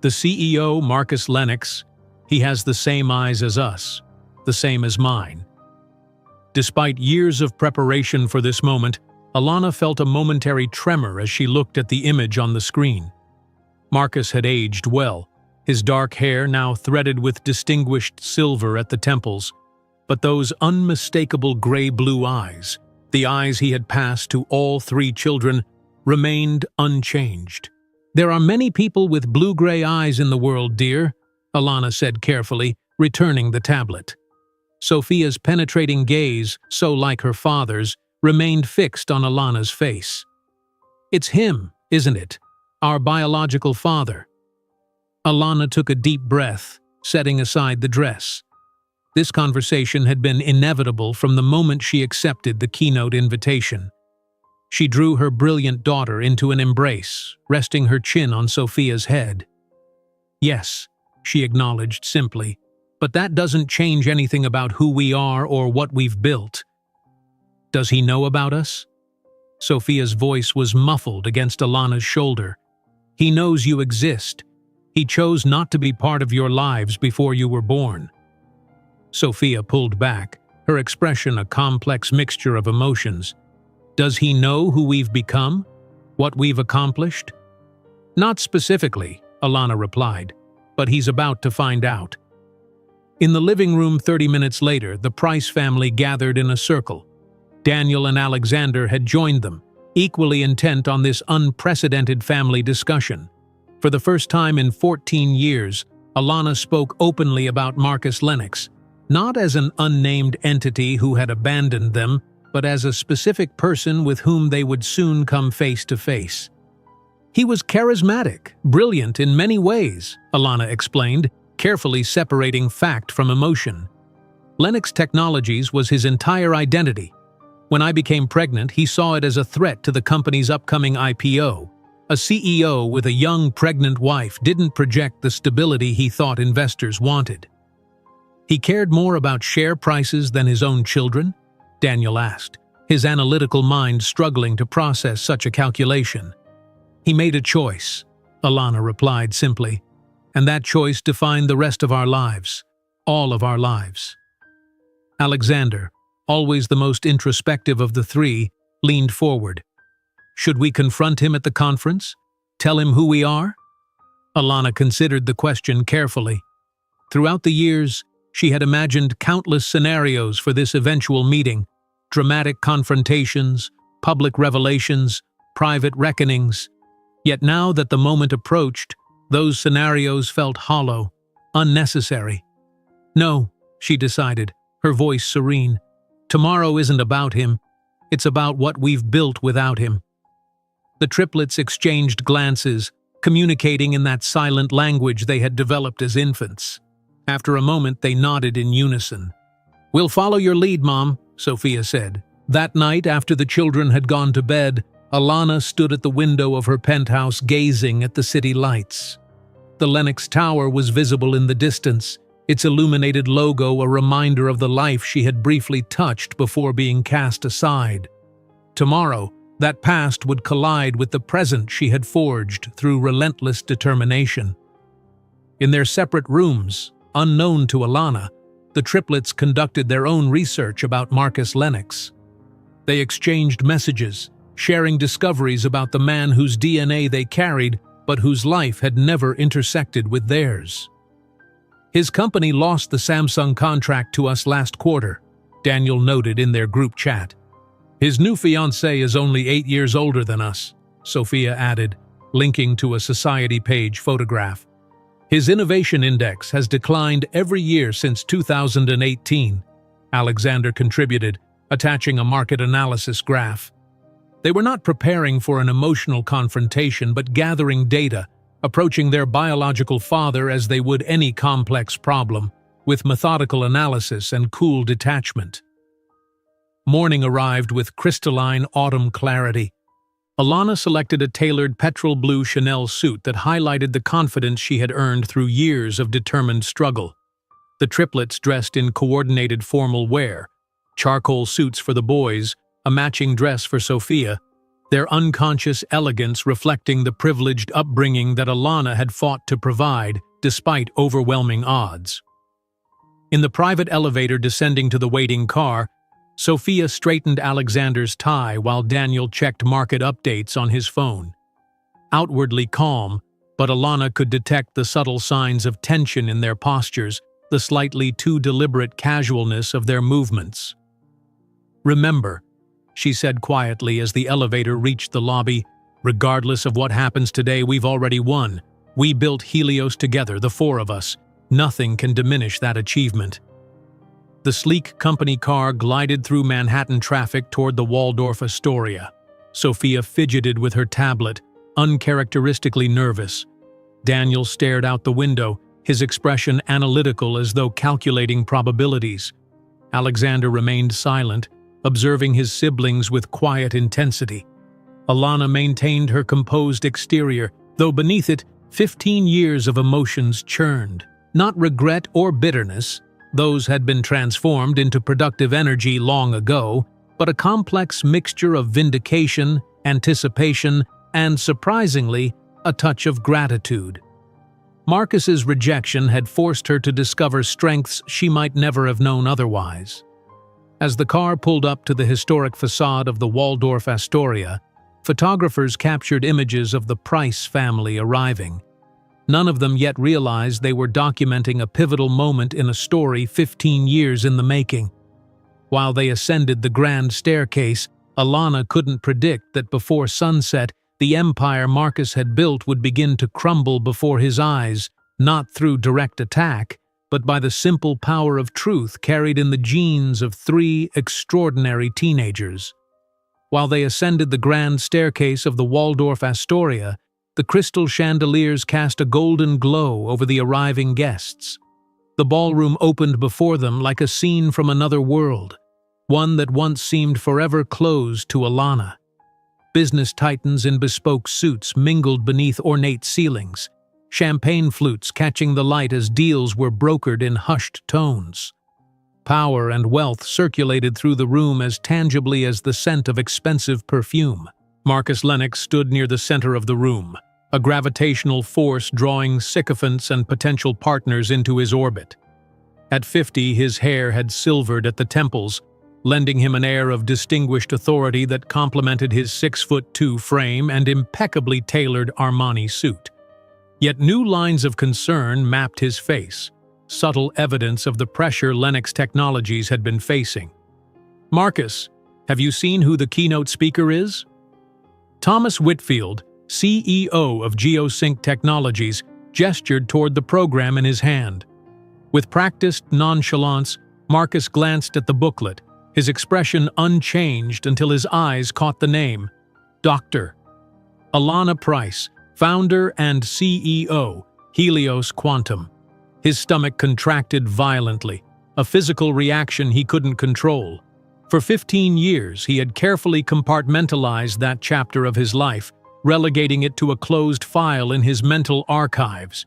The CEO, Marcus Lennox, he has the same eyes as us, the same as mine. Despite years of preparation for this moment, Alana felt a momentary tremor as she looked at the image on the screen. Marcus had aged well, his dark hair now threaded with distinguished silver at the temples, but those unmistakable gray-blue eyes, the eyes he had passed to all three children, remained unchanged. "There are many people with blue-gray eyes in the world, dear," Alana said carefully, returning the tablet. Sophia's penetrating gaze, so like her father's, remained fixed on Alana's face. "It's him, isn't it? Our biological father." Alana took a deep breath, setting aside the dress. This conversation had been inevitable from the moment she accepted the keynote invitation. She drew her brilliant daughter into an embrace, resting her chin on Sophia's head. "Yes," she acknowledged simply, "but that doesn't change anything about who we are or what we've built." "Does he know about us?" Sophia's voice was muffled against Alana's shoulder. "He knows you exist. He chose not to be part of your lives before you were born." Sophia pulled back, her expression a complex mixture of emotions. "Does he know who we've become? What we've accomplished?" "Not specifically," Alana replied, "but he's about to find out." In the living room 30 minutes later, the Price family gathered in a circle. Daniel and Alexander had joined them, equally intent on this unprecedented family discussion. For the first time in 14 years, Alana spoke openly about Marcus Lennox, not as an unnamed entity who had abandoned them, but as a specific person with whom they would soon come face to face. "He was charismatic, brilliant in many ways," Alana explained, carefully separating fact from emotion. "Lennox Technologies was his entire identity. When I became pregnant, he saw it as a threat to the company's upcoming IPO. A CEO with a young pregnant wife didn't project the stability he thought investors wanted." "He cared more about share prices than his own children?" Daniel asked, his analytical mind struggling to process such a calculation. "He made a choice," Alana replied simply, "and that choice defined the rest of our lives, all of our lives." Alexander, always the most introspective of the three, leaned forward. "Should we confront him at the conference? Tell him who we are?" Alana considered the question carefully. Throughout the years, she had imagined countless scenarios for this eventual meeting: dramatic confrontations, public revelations, private reckonings. Yet now that the moment approached, those scenarios felt hollow, unnecessary. "No," she decided, her voice serene. "Tomorrow isn't about him. It's about what we've built without him." The triplets exchanged glances, communicating in that silent language they had developed as infants. After a moment, they nodded in unison. "We'll follow your lead, Mom," Sophia said. That night, after the children had gone to bed, Alana stood at the window of her penthouse gazing at the city lights. The Lennox Tower was visible in the distance, its illuminated logo a reminder of the life she had briefly touched before being cast aside. Tomorrow, that past would collide with the present she had forged through relentless determination. In their separate rooms, unknown to Alana, the triplets conducted their own research about Marcus Lennox. They exchanged messages, sharing discoveries about the man whose DNA they carried but whose life had never intersected with theirs. "His company lost the Samsung contract to us last quarter," Daniel noted in their group chat. "His new fiancée is only 8 years older than us," Sophia added, linking to a Society page photograph. "His innovation index has declined every year since 2018, Alexander contributed, attaching a market analysis graph. They were not preparing for an emotional confrontation but gathering data, approaching their biological father as they would any complex problem, with methodical analysis and cool detachment. Morning arrived with crystalline autumn clarity. Alana selected a tailored petrol blue Chanel suit that highlighted the confidence she had earned through years of determined struggle. The triplets dressed in coordinated formal wear, charcoal suits for the boys, a matching dress for Sophia, their unconscious elegance reflecting the privileged upbringing that Alana had fought to provide, despite overwhelming odds. In the private elevator descending to the waiting car, Sophia straightened Alexander's tie while Daniel checked market updates on his phone. Outwardly calm, but Alana could detect the subtle signs of tension in their postures, the slightly too deliberate casualness of their movements. "Remember," she said quietly as the elevator reached the lobby, "regardless of what happens today, we've already won. We built Helios together, the four of us. Nothing can diminish that achievement." The sleek company car glided through Manhattan traffic toward the Waldorf Astoria. Sophia fidgeted with her tablet, uncharacteristically nervous. Daniel stared out the window, his expression analytical as though calculating probabilities. Alexander remained silent, observing his siblings with quiet intensity. Alana maintained her composed exterior, though beneath it, 15 years of emotions churned. Not regret or bitterness, those had been transformed into productive energy long ago, but a complex mixture of vindication, anticipation, and, surprisingly, a touch of gratitude. Marcus's rejection had forced her to discover strengths she might never have known otherwise. As the car pulled up to the historic facade of the Waldorf Astoria, photographers captured images of the Price family arriving. None of them yet realized they were documenting a pivotal moment in a story 15 years in the making. While they ascended the grand staircase, Alana couldn't predict that before sunset, the empire Marcus had built would begin to crumble before his eyes, not through direct attack, but by the simple power of truth carried in the genes of 3 extraordinary teenagers. While they ascended the grand staircase of the Waldorf Astoria, the crystal chandeliers cast a golden glow over the arriving guests. The ballroom opened before them like a scene from another world, one that once seemed forever closed to Alana. Business titans in bespoke suits mingled beneath ornate ceilings, champagne flutes catching the light as deals were brokered in hushed tones. Power and wealth circulated through the room as tangibly as the scent of expensive perfume. Marcus Lennox stood near the center of the room, a gravitational force drawing sycophants and potential partners into his orbit. At 50, his hair had silvered at the temples, lending him an air of distinguished authority that complemented his 6'2" frame and impeccably tailored Armani suit. Yet new lines of concern mapped his face, subtle evidence of the pressure Lennox Technologies had been facing. "Marcus, have you seen who the keynote speaker is?" Thomas Whitfield, CEO of GeoSync Technologies, gestured toward the program in his hand. With practiced nonchalance, Marcus glanced at the booklet, his expression unchanged until his eyes caught the name, Dr. Alana Price, founder and CEO, Helios Quantum. His stomach contracted violently, a physical reaction he couldn't control. For 15 years, he had carefully compartmentalized that chapter of his life, relegating it to a closed file in his mental archives.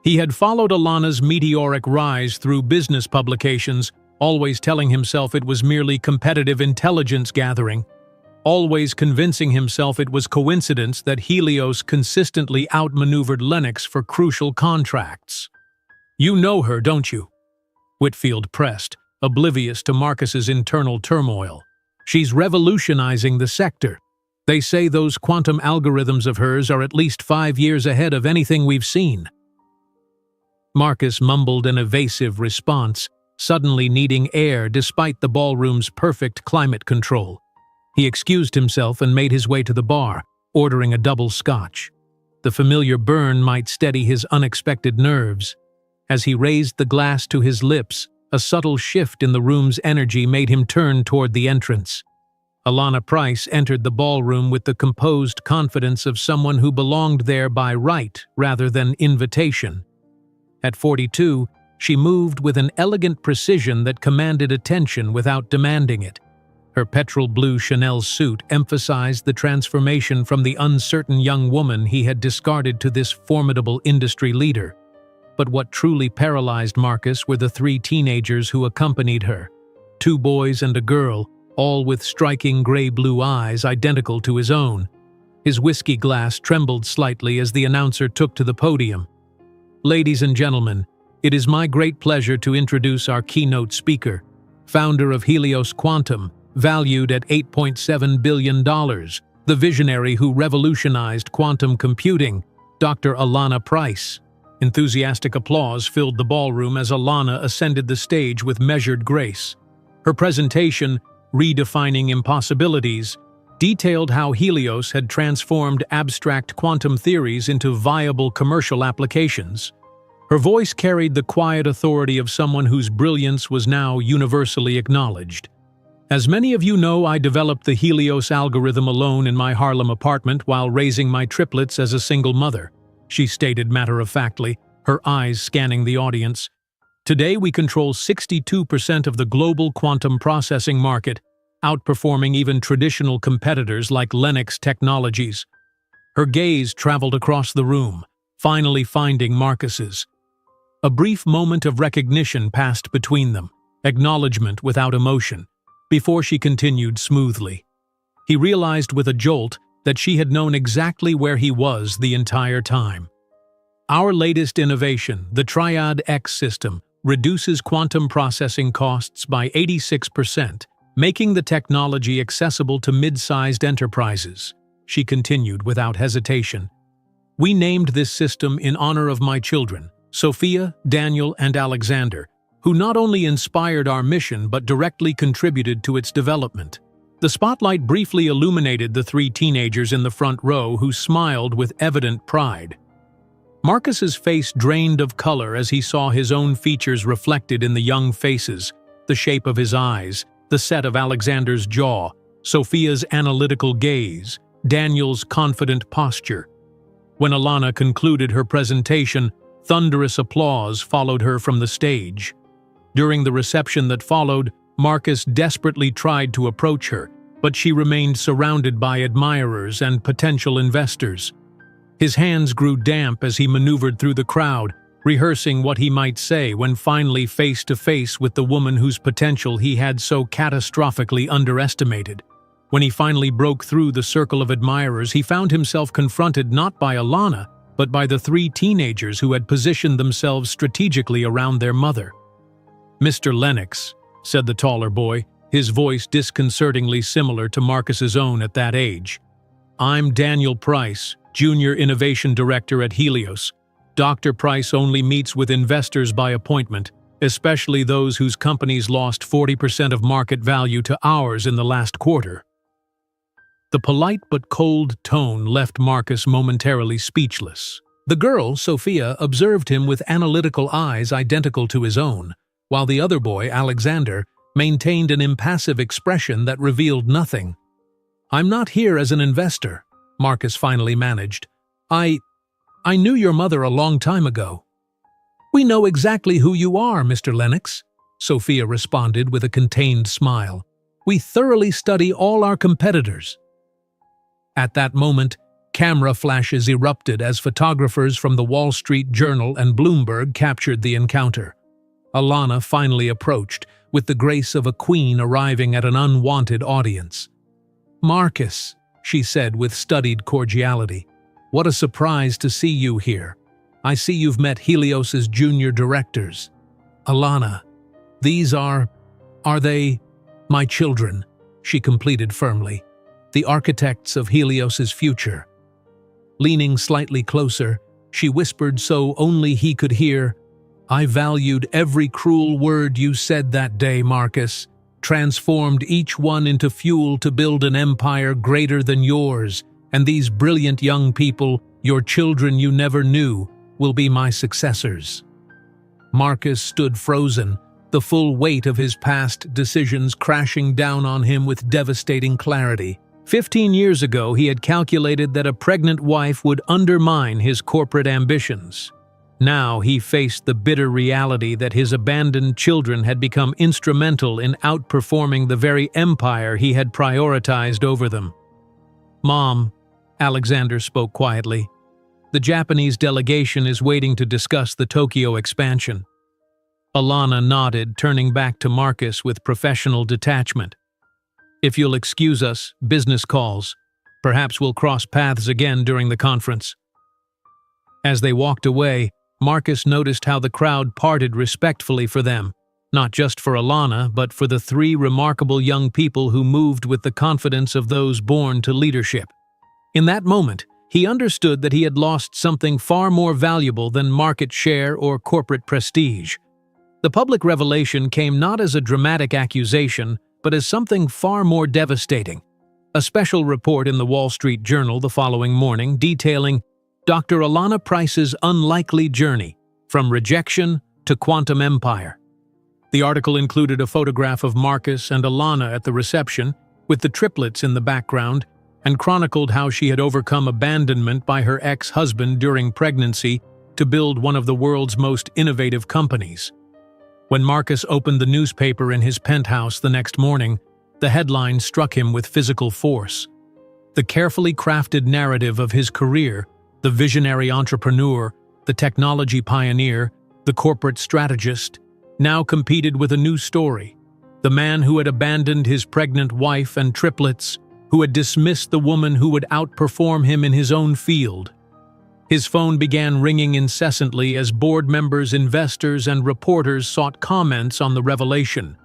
He had followed Alana's meteoric rise through business publications, always telling himself it was merely competitive intelligence gathering, always convincing himself it was coincidence that Helios consistently outmaneuvered Lennox for crucial contracts. "You know her, don't you?" Whitfield pressed, oblivious to Marcus's internal turmoil. "She's revolutionizing the sector. They say those quantum algorithms of hers are at least 5 years ahead of anything we've seen." Marcus mumbled an evasive response, suddenly needing air despite the ballroom's perfect climate control. He excused himself and made his way to the bar, ordering a double scotch. The familiar burn might steady his unexpected nerves. As he raised the glass to his lips, a subtle shift in the room's energy made him turn toward the entrance. Alana Price entered the ballroom with the composed confidence of someone who belonged there by right rather than invitation. At 42, she moved with an elegant precision that commanded attention without demanding it. Her petrol blue Chanel suit emphasized the transformation from the uncertain young woman he had discarded to this formidable industry leader. But what truly paralyzed Marcus were the 3 teenagers who accompanied her. 2 boys and a girl, all with striking gray-blue eyes identical to his own. His whiskey glass trembled slightly as the announcer took to the podium. Ladies and gentlemen, it is my great pleasure to introduce our keynote speaker, founder of Helios Quantum, valued at $8.7 billion, the visionary who revolutionized quantum computing, Dr. Alanna Price. Enthusiastic applause filled the ballroom as Alanna ascended the stage with measured grace. Her presentation, Redefining Impossibilities, detailed how Helios had transformed abstract quantum theories into viable commercial applications. Her voice carried the quiet authority of someone whose brilliance was now universally acknowledged. As many of you know, I developed the Helios algorithm alone in my Harlem apartment while raising my triplets as a single mother, she stated matter-of-factly, her eyes scanning the audience. Today we control 62% of the global quantum processing market, outperforming even traditional competitors like Lennox Technologies. Her gaze traveled across the room, finally finding Marcus's. A brief moment of recognition passed between them, acknowledgement without emotion, before she continued smoothly. He realized with a jolt that she had known exactly where he was the entire time. Our latest innovation, the Triad X system, reduces quantum processing costs by 86%, making the technology accessible to mid-sized enterprises, she continued without hesitation. We named this system in honor of my children, Sophia, Daniel, and Alexander, who not only inspired our mission but directly contributed to its development. The spotlight briefly illuminated the 3 teenagers in the front row who smiled with evident pride. Marcus's face drained of color as he saw his own features reflected in the young faces, the shape of his eyes, the set of Alexander's jaw, Sophia's analytical gaze, Daniel's confident posture. When Alanna concluded her presentation, thunderous applause followed her from the stage. During the reception that followed, Marcus desperately tried to approach her, but she remained surrounded by admirers and potential investors. His hands grew damp as he maneuvered through the crowd, rehearsing what he might say when finally face to face with the woman whose potential he had so catastrophically underestimated. When he finally broke through the circle of admirers, he found himself confronted not by Alanna, but by the 3 teenagers who had positioned themselves strategically around their mother. "Mr. Lennox," said the taller boy, his voice disconcertingly similar to Marcus's own at that age. "I'm Daniel Price, Junior Innovation Director at Helios. Dr. Price only meets with investors by appointment, especially those whose companies lost 40% of market value to ours in the last quarter." The polite but cold tone left Marcus momentarily speechless. The girl, Sophia, observed him with analytical eyes identical to his own, while the other boy, Alexander, maintained an impassive expression that revealed nothing. "I'm not here as an investor," Marcus finally managed. I knew your mother a long time ago." "We know exactly who you are, Mr. Lennox," Sophia responded with a contained smile. "We thoroughly study all our competitors." At that moment, camera flashes erupted as photographers from the Wall Street Journal and Bloomberg captured the encounter. Alanna finally approached, with the grace of a queen arriving at an unwanted audience. "Marcus," she said with studied cordiality, "what a surprise to see you here. I see you've met Helios's junior directors. Alanna, these are they my children?" she completed firmly. "The architects of Helios's future." Leaning slightly closer, she whispered so only he could hear, "I valued every cruel word you said that day, Marcus, transformed each one into fuel to build an empire greater than yours, and these brilliant young people, your children you never knew, will be my successors." Marcus stood frozen, the full weight of his past decisions crashing down on him with devastating clarity. 15 years ago, he had calculated that a pregnant wife would undermine his corporate ambitions. Now he faced the bitter reality that his abandoned children had become instrumental in outperforming the very empire he had prioritized over them. "Mom," Alexander spoke quietly, "the Japanese delegation is waiting to discuss the Tokyo expansion." Alana nodded, turning back to Marcus with professional detachment. If you'll excuse us, business calls. Perhaps we'll cross paths again during the conference. As they walked away, Marcus noticed how the crowd parted respectfully for them, not just for Alana, but for the three remarkable young people who moved with the confidence of those born to leadership. In that moment, he understood that he had lost something far more valuable than market share or corporate prestige. The public revelation came not as a dramatic accusation, but as something far more devastating. A special report in the Wall Street Journal the following morning detailing Dr. Alana Price's unlikely journey from rejection to quantum empire. The article included a photograph of Marcus and Alana at the reception, with the triplets in the background, and chronicled how she had overcome abandonment by her ex-husband during pregnancy to build one of the world's most innovative companies. When Marcus opened the newspaper in his penthouse the next morning, the headline struck him with physical force. The carefully crafted narrative of his career, the visionary entrepreneur, the technology pioneer, the corporate strategist, now competed with a new story. The man who had abandoned his pregnant wife and triplets, who had dismissed the woman who would outperform him in his own field. His phone began ringing incessantly as board members, investors, and reporters sought comments on the revelation.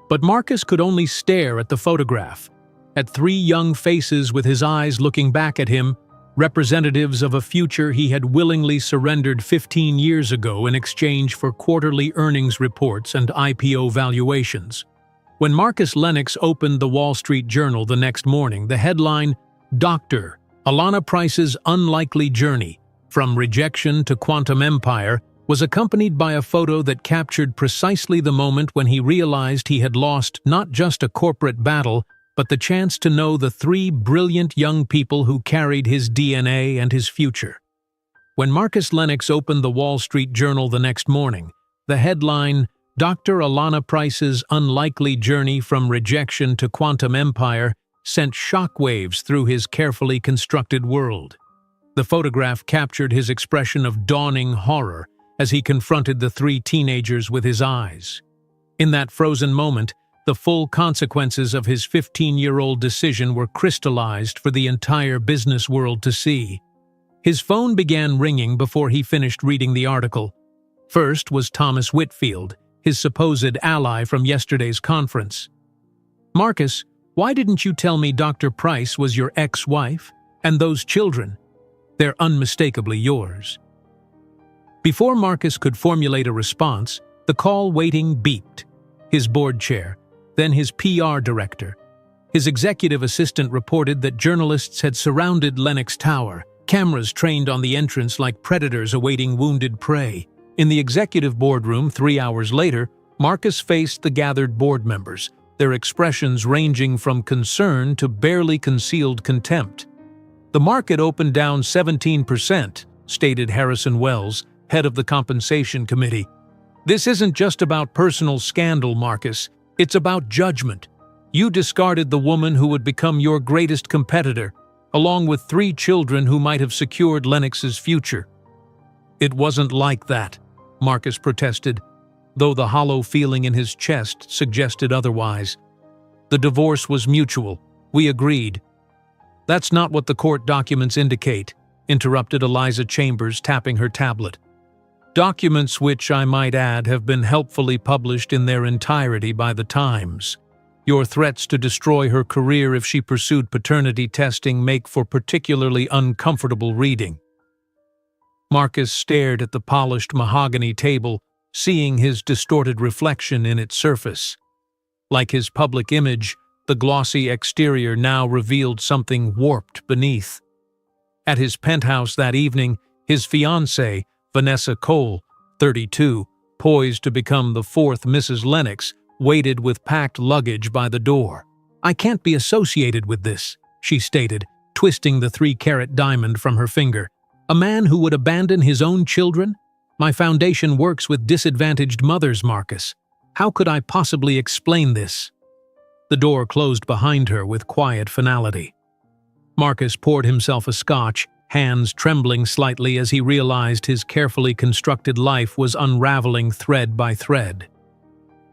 But Marcus could only stare at the photograph, at three young faces with his eyes looking back at him, representatives of a future he had willingly surrendered 15 years ago in exchange for quarterly earnings reports and IPO valuations. When Marcus Lennox opened the Wall Street Journal the next morning, the headline, Dr. Alana Price's Unlikely Journey from Rejection to Quantum Empire, was accompanied by a photo that captured precisely the moment when he realized he had lost not just a corporate battle, but the chance to know the three brilliant young people who carried his DNA and his future. When Marcus Lennox opened the Wall Street Journal the next morning, the headline, Dr. Alana Price's Unlikely Journey from Rejection to Quantum Empire, sent shockwaves through his carefully constructed world. The photograph captured his expression of dawning horror as he confronted the three teenagers with his eyes. In that frozen moment, the full consequences of his 15-year-old decision were crystallized for the entire business world to see. His phone began ringing before he finished reading the article. First was Thomas Whitfield, his supposed ally from yesterday's conference. Marcus, why didn't you tell me Dr. Price was your ex-wife? And those children? They're unmistakably yours. Before Marcus could formulate a response, the call waiting beeped. His board chair, then his PR director. His executive assistant reported that journalists had surrounded Lennox Tower, cameras trained on the entrance like predators awaiting wounded prey. In the executive boardroom 3 hours later, Marcus faced the gathered board members, their expressions ranging from concern to barely concealed contempt. The market opened down 17%, stated Harrison Wells, head of the compensation committee. This isn't just about personal scandal, Marcus. It's about judgment. You discarded the woman who would become your greatest competitor, along with 3 children who might have secured Lennox's future. It wasn't like that, Marcus protested, though the hollow feeling in his chest suggested otherwise. The divorce was mutual. We agreed. That's not what the court documents indicate, interrupted Eliza Chambers, tapping her tablet. Documents which, I might add, have been helpfully published in their entirety by the Times. Your threats to destroy her career if she pursued paternity testing make for particularly uncomfortable reading. Marcus stared at the polished mahogany table, seeing his distorted reflection in its surface. Like his public image, the glossy exterior now revealed something warped beneath. At his penthouse that evening, his fiancée, Vanessa Cole, 32, poised to become the 4th Mrs. Lennox, waited with packed luggage by the door. I can't be associated with this, she stated, twisting the 3-carat diamond from her finger. A man who would abandon his own children? My foundation works with disadvantaged mothers, Marcus. How could I possibly explain this? The door closed behind her with quiet finality. Marcus poured himself a scotch, hands trembling slightly as he realized his carefully constructed life was unraveling thread by thread.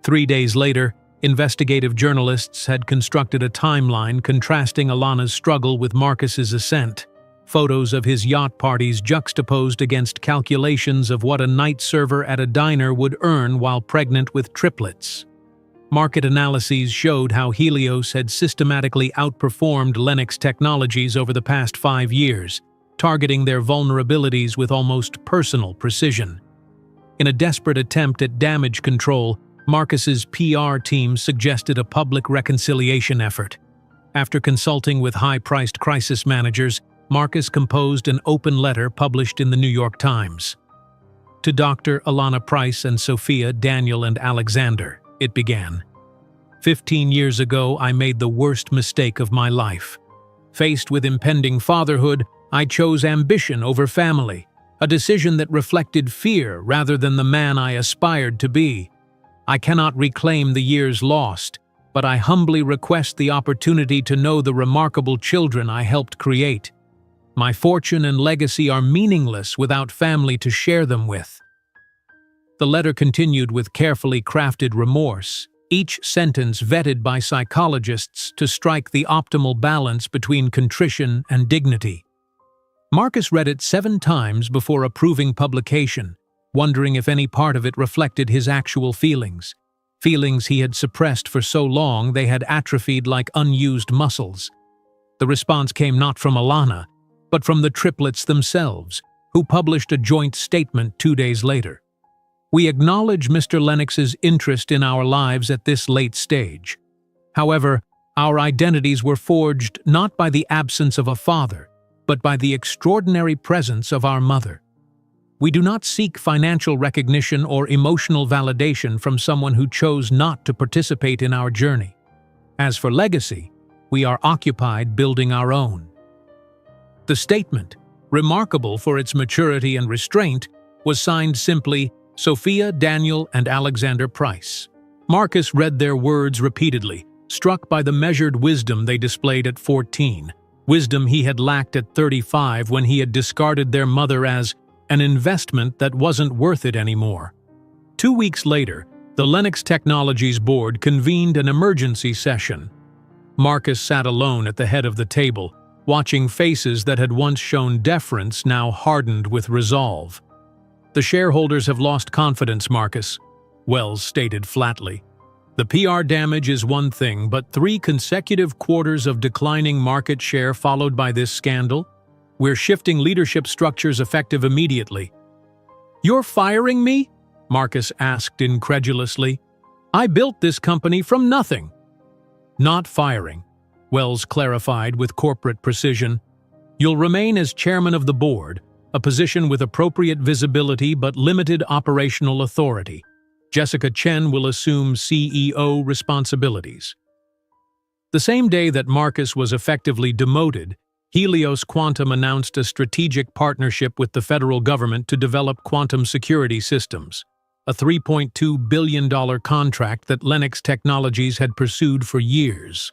3 days later, investigative journalists had constructed a timeline contrasting Alana's struggle with Marcus's ascent. Photos of his yacht parties juxtaposed against calculations of what a night server at a diner would earn while pregnant with triplets. Market analyses showed how Helios had systematically outperformed Lennox Technologies over the past 5 years, targeting their vulnerabilities with almost personal precision. In a desperate attempt at damage control, Marcus's PR team suggested a public reconciliation effort. After consulting with high-priced crisis managers, Marcus composed an open letter published in the New York Times. To Dr. Alana Price and Sophia, Daniel, and Alexander, it began. 15 years ago, I made the worst mistake of my life. Faced with impending fatherhood, I chose ambition over family, a decision that reflected fear rather than the man I aspired to be. I cannot reclaim the years lost, but I humbly request the opportunity to know the remarkable children I helped create. My fortune and legacy are meaningless without family to share them with. The letter continued with carefully crafted remorse, each sentence vetted by psychologists to strike the optimal balance between contrition and dignity. Marcus read it 7 times before approving publication, wondering if any part of it reflected his actual feelings he had suppressed for so long they had atrophied like unused muscles. The response came not from Alana, but from the triplets themselves, who published a joint statement 2 days later. We acknowledge Mr. Lennox's interest in our lives at this late stage. However, our identities were forged not by the absence of a father, but by the extraordinary presence of our mother. We do not seek financial recognition or emotional validation from someone who chose not to participate in our journey. As for legacy, we are occupied building our own. The statement, remarkable for its maturity and restraint, was signed simply Sophia, Daniel, and Alexander Price. Marcus read their words repeatedly, struck by the measured wisdom they displayed at 14, wisdom he had lacked at 35 when he had discarded their mother as an investment that wasn't worth it anymore. 2 weeks later, the Lennox Technologies board convened an emergency session. Marcus sat alone at the head of the table, watching faces that had once shown deference now hardened with resolve. The shareholders have lost confidence, Marcus, Wells stated flatly. The PR damage is one thing, but 3 consecutive quarters of declining market share followed by this scandal? We're shifting leadership structures effective immediately. You're firing me? Marcus asked incredulously. I built this company from nothing. Not firing, Wells clarified with corporate precision. You'll remain as chairman of the board, a position with appropriate visibility but limited operational authority. Jessica Chen will assume CEO responsibilities. The same day that Marcus was effectively demoted, Helios Quantum announced a strategic partnership with the federal government to develop quantum security systems, a $3.2 billion contract that Lennox Technologies had pursued for years.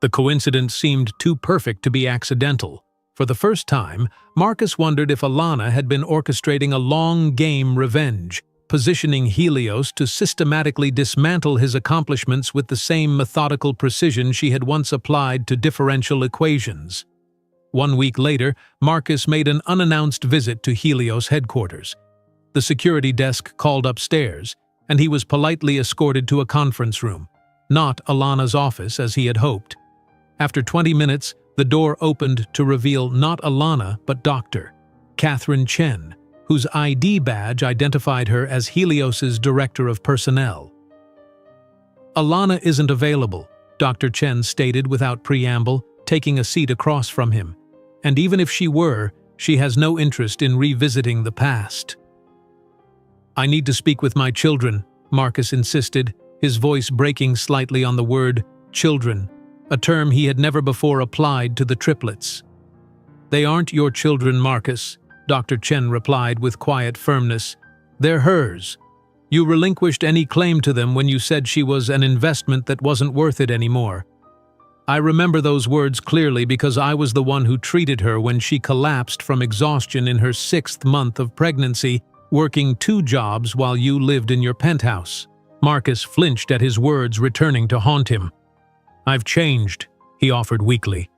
The coincidence seemed too perfect to be accidental. For the first time, Marcus wondered if Alana had been orchestrating a long-game revenge, positioning Helios to systematically dismantle his accomplishments with the same methodical precision she had once applied to differential equations. 1 week later, Marcus made an unannounced visit to Helios headquarters. The security desk called upstairs, and he was politely escorted to a conference room, not Alana's office as he had hoped. After 20 minutes, the door opened to reveal not Alana but Dr. Catherine Chen, whose ID badge identified her as Helios's director of personnel. Alana isn't available, Dr. Chen stated without preamble, taking a seat across from him. And even if she were, she has no interest in revisiting the past. I need to speak with my children, Marcus insisted, his voice breaking slightly on the word children, a term he had never before applied to the triplets. They aren't your children, Marcus, Dr. Chen replied with quiet firmness. They're hers. You relinquished any claim to them when you said she was an investment that wasn't worth it anymore. I remember those words clearly because I was the one who treated her when she collapsed from exhaustion in her 6th month of pregnancy, working 2 jobs while you lived in your penthouse. Marcus flinched at his words returning to haunt him. I've changed, he offered weakly.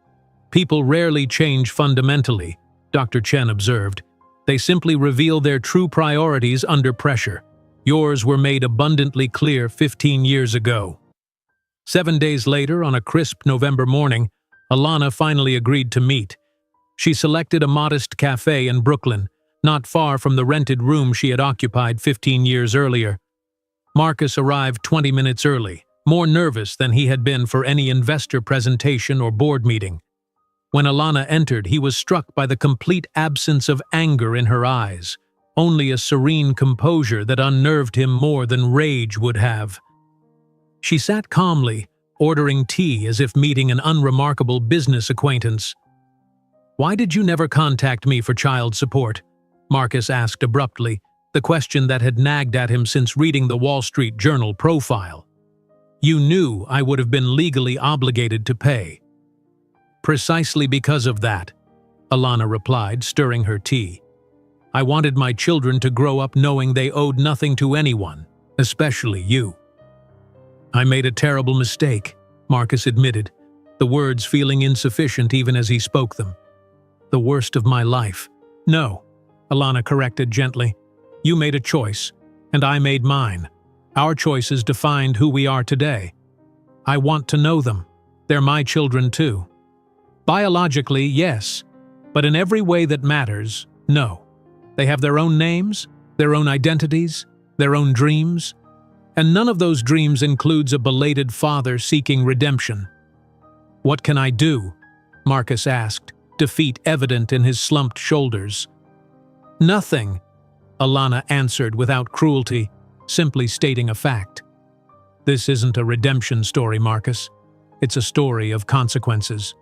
People rarely change fundamentally, Dr. Chen observed. They simply reveal their true priorities under pressure. Yours were made abundantly clear 15 years ago. 7 days later, on a crisp November morning, Alana finally agreed to meet. She selected a modest cafe in Brooklyn, not far from the rented room she had occupied 15 years earlier. Marcus arrived 20 minutes early, more nervous than he had been for any investor presentation or board meeting. When Alana entered, he was struck by the complete absence of anger in her eyes, only a serene composure that unnerved him more than rage would have. She sat calmly, ordering tea as if meeting an unremarkable business acquaintance. "Why did you never contact me for child support?" Marcus asked abruptly, the question that had nagged at him since reading the Wall Street Journal profile. "You knew I would have been legally obligated to pay." "Precisely because of that," Alana replied, stirring her tea. "I wanted my children to grow up knowing they owed nothing to anyone, especially you." "I made a terrible mistake," Marcus admitted, the words feeling insufficient even as he spoke them. "The worst of my life." "No," Alana corrected gently. "You made a choice, and I made mine. Our choices defined who we are today. I want to know them. They're my children too. Biologically, yes, but in every way that matters, no. They have their own names, their own identities, their own dreams, and none of those dreams includes a belated father seeking redemption." "What can I do?" Marcus asked, defeat evident in his slumped shoulders. "Nothing," Alana answered without cruelty, simply stating a fact. "This isn't a redemption story, Marcus. It's a story of consequences."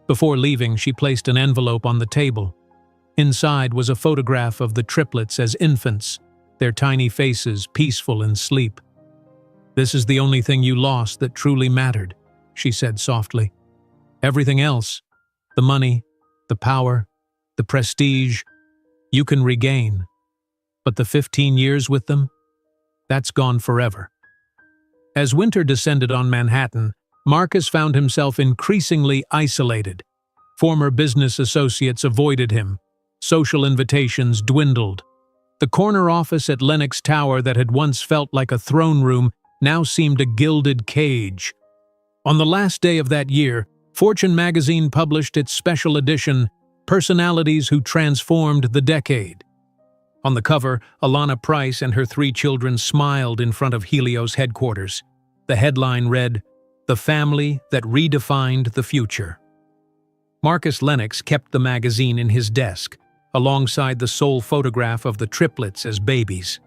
Before leaving, she placed an envelope on the table. Inside was a photograph of the triplets as infants, their tiny faces peaceful in sleep. "This is the only thing you lost that truly mattered," she said softly. "Everything else, the money, the power, the prestige, you can regain. But the 15 years with them, that's gone forever." As winter descended on Manhattan, Marcus found himself increasingly isolated. Former business associates avoided him. Social invitations dwindled. The corner office at Lenox Tower that had once felt like a throne room now seemed a gilded cage. On the last day of that year, Fortune magazine published its special edition, Personalities Who Transformed the Decade. On the cover, Alana Price and her 3 children smiled in front of Helios headquarters. The headline read, "The Family That Redefined the Future." Marcus Lennox kept the magazine in his desk, alongside the sole photograph of the triplets as babies.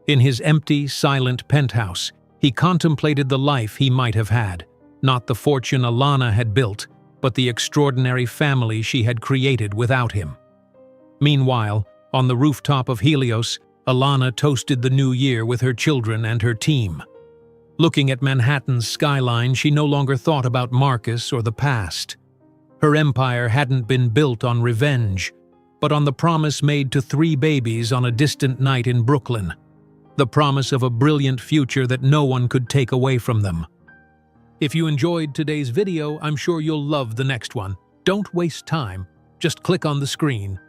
In his empty, silent penthouse, he contemplated the life he might have had, not the fortune Alana had built, but the extraordinary family she had created without him. Meanwhile, on the rooftop of Helios, Alana toasted the new year with her children and her team. Looking at Manhattan's skyline, she no longer thought about Marcus or the past. Her empire hadn't been built on revenge, but on the promise made to 3 babies on a distant night in Brooklyn. The promise of a brilliant future that no one could take away from them. If you enjoyed today's video, I'm sure you'll love the next one. Don't waste time. Just click on the screen.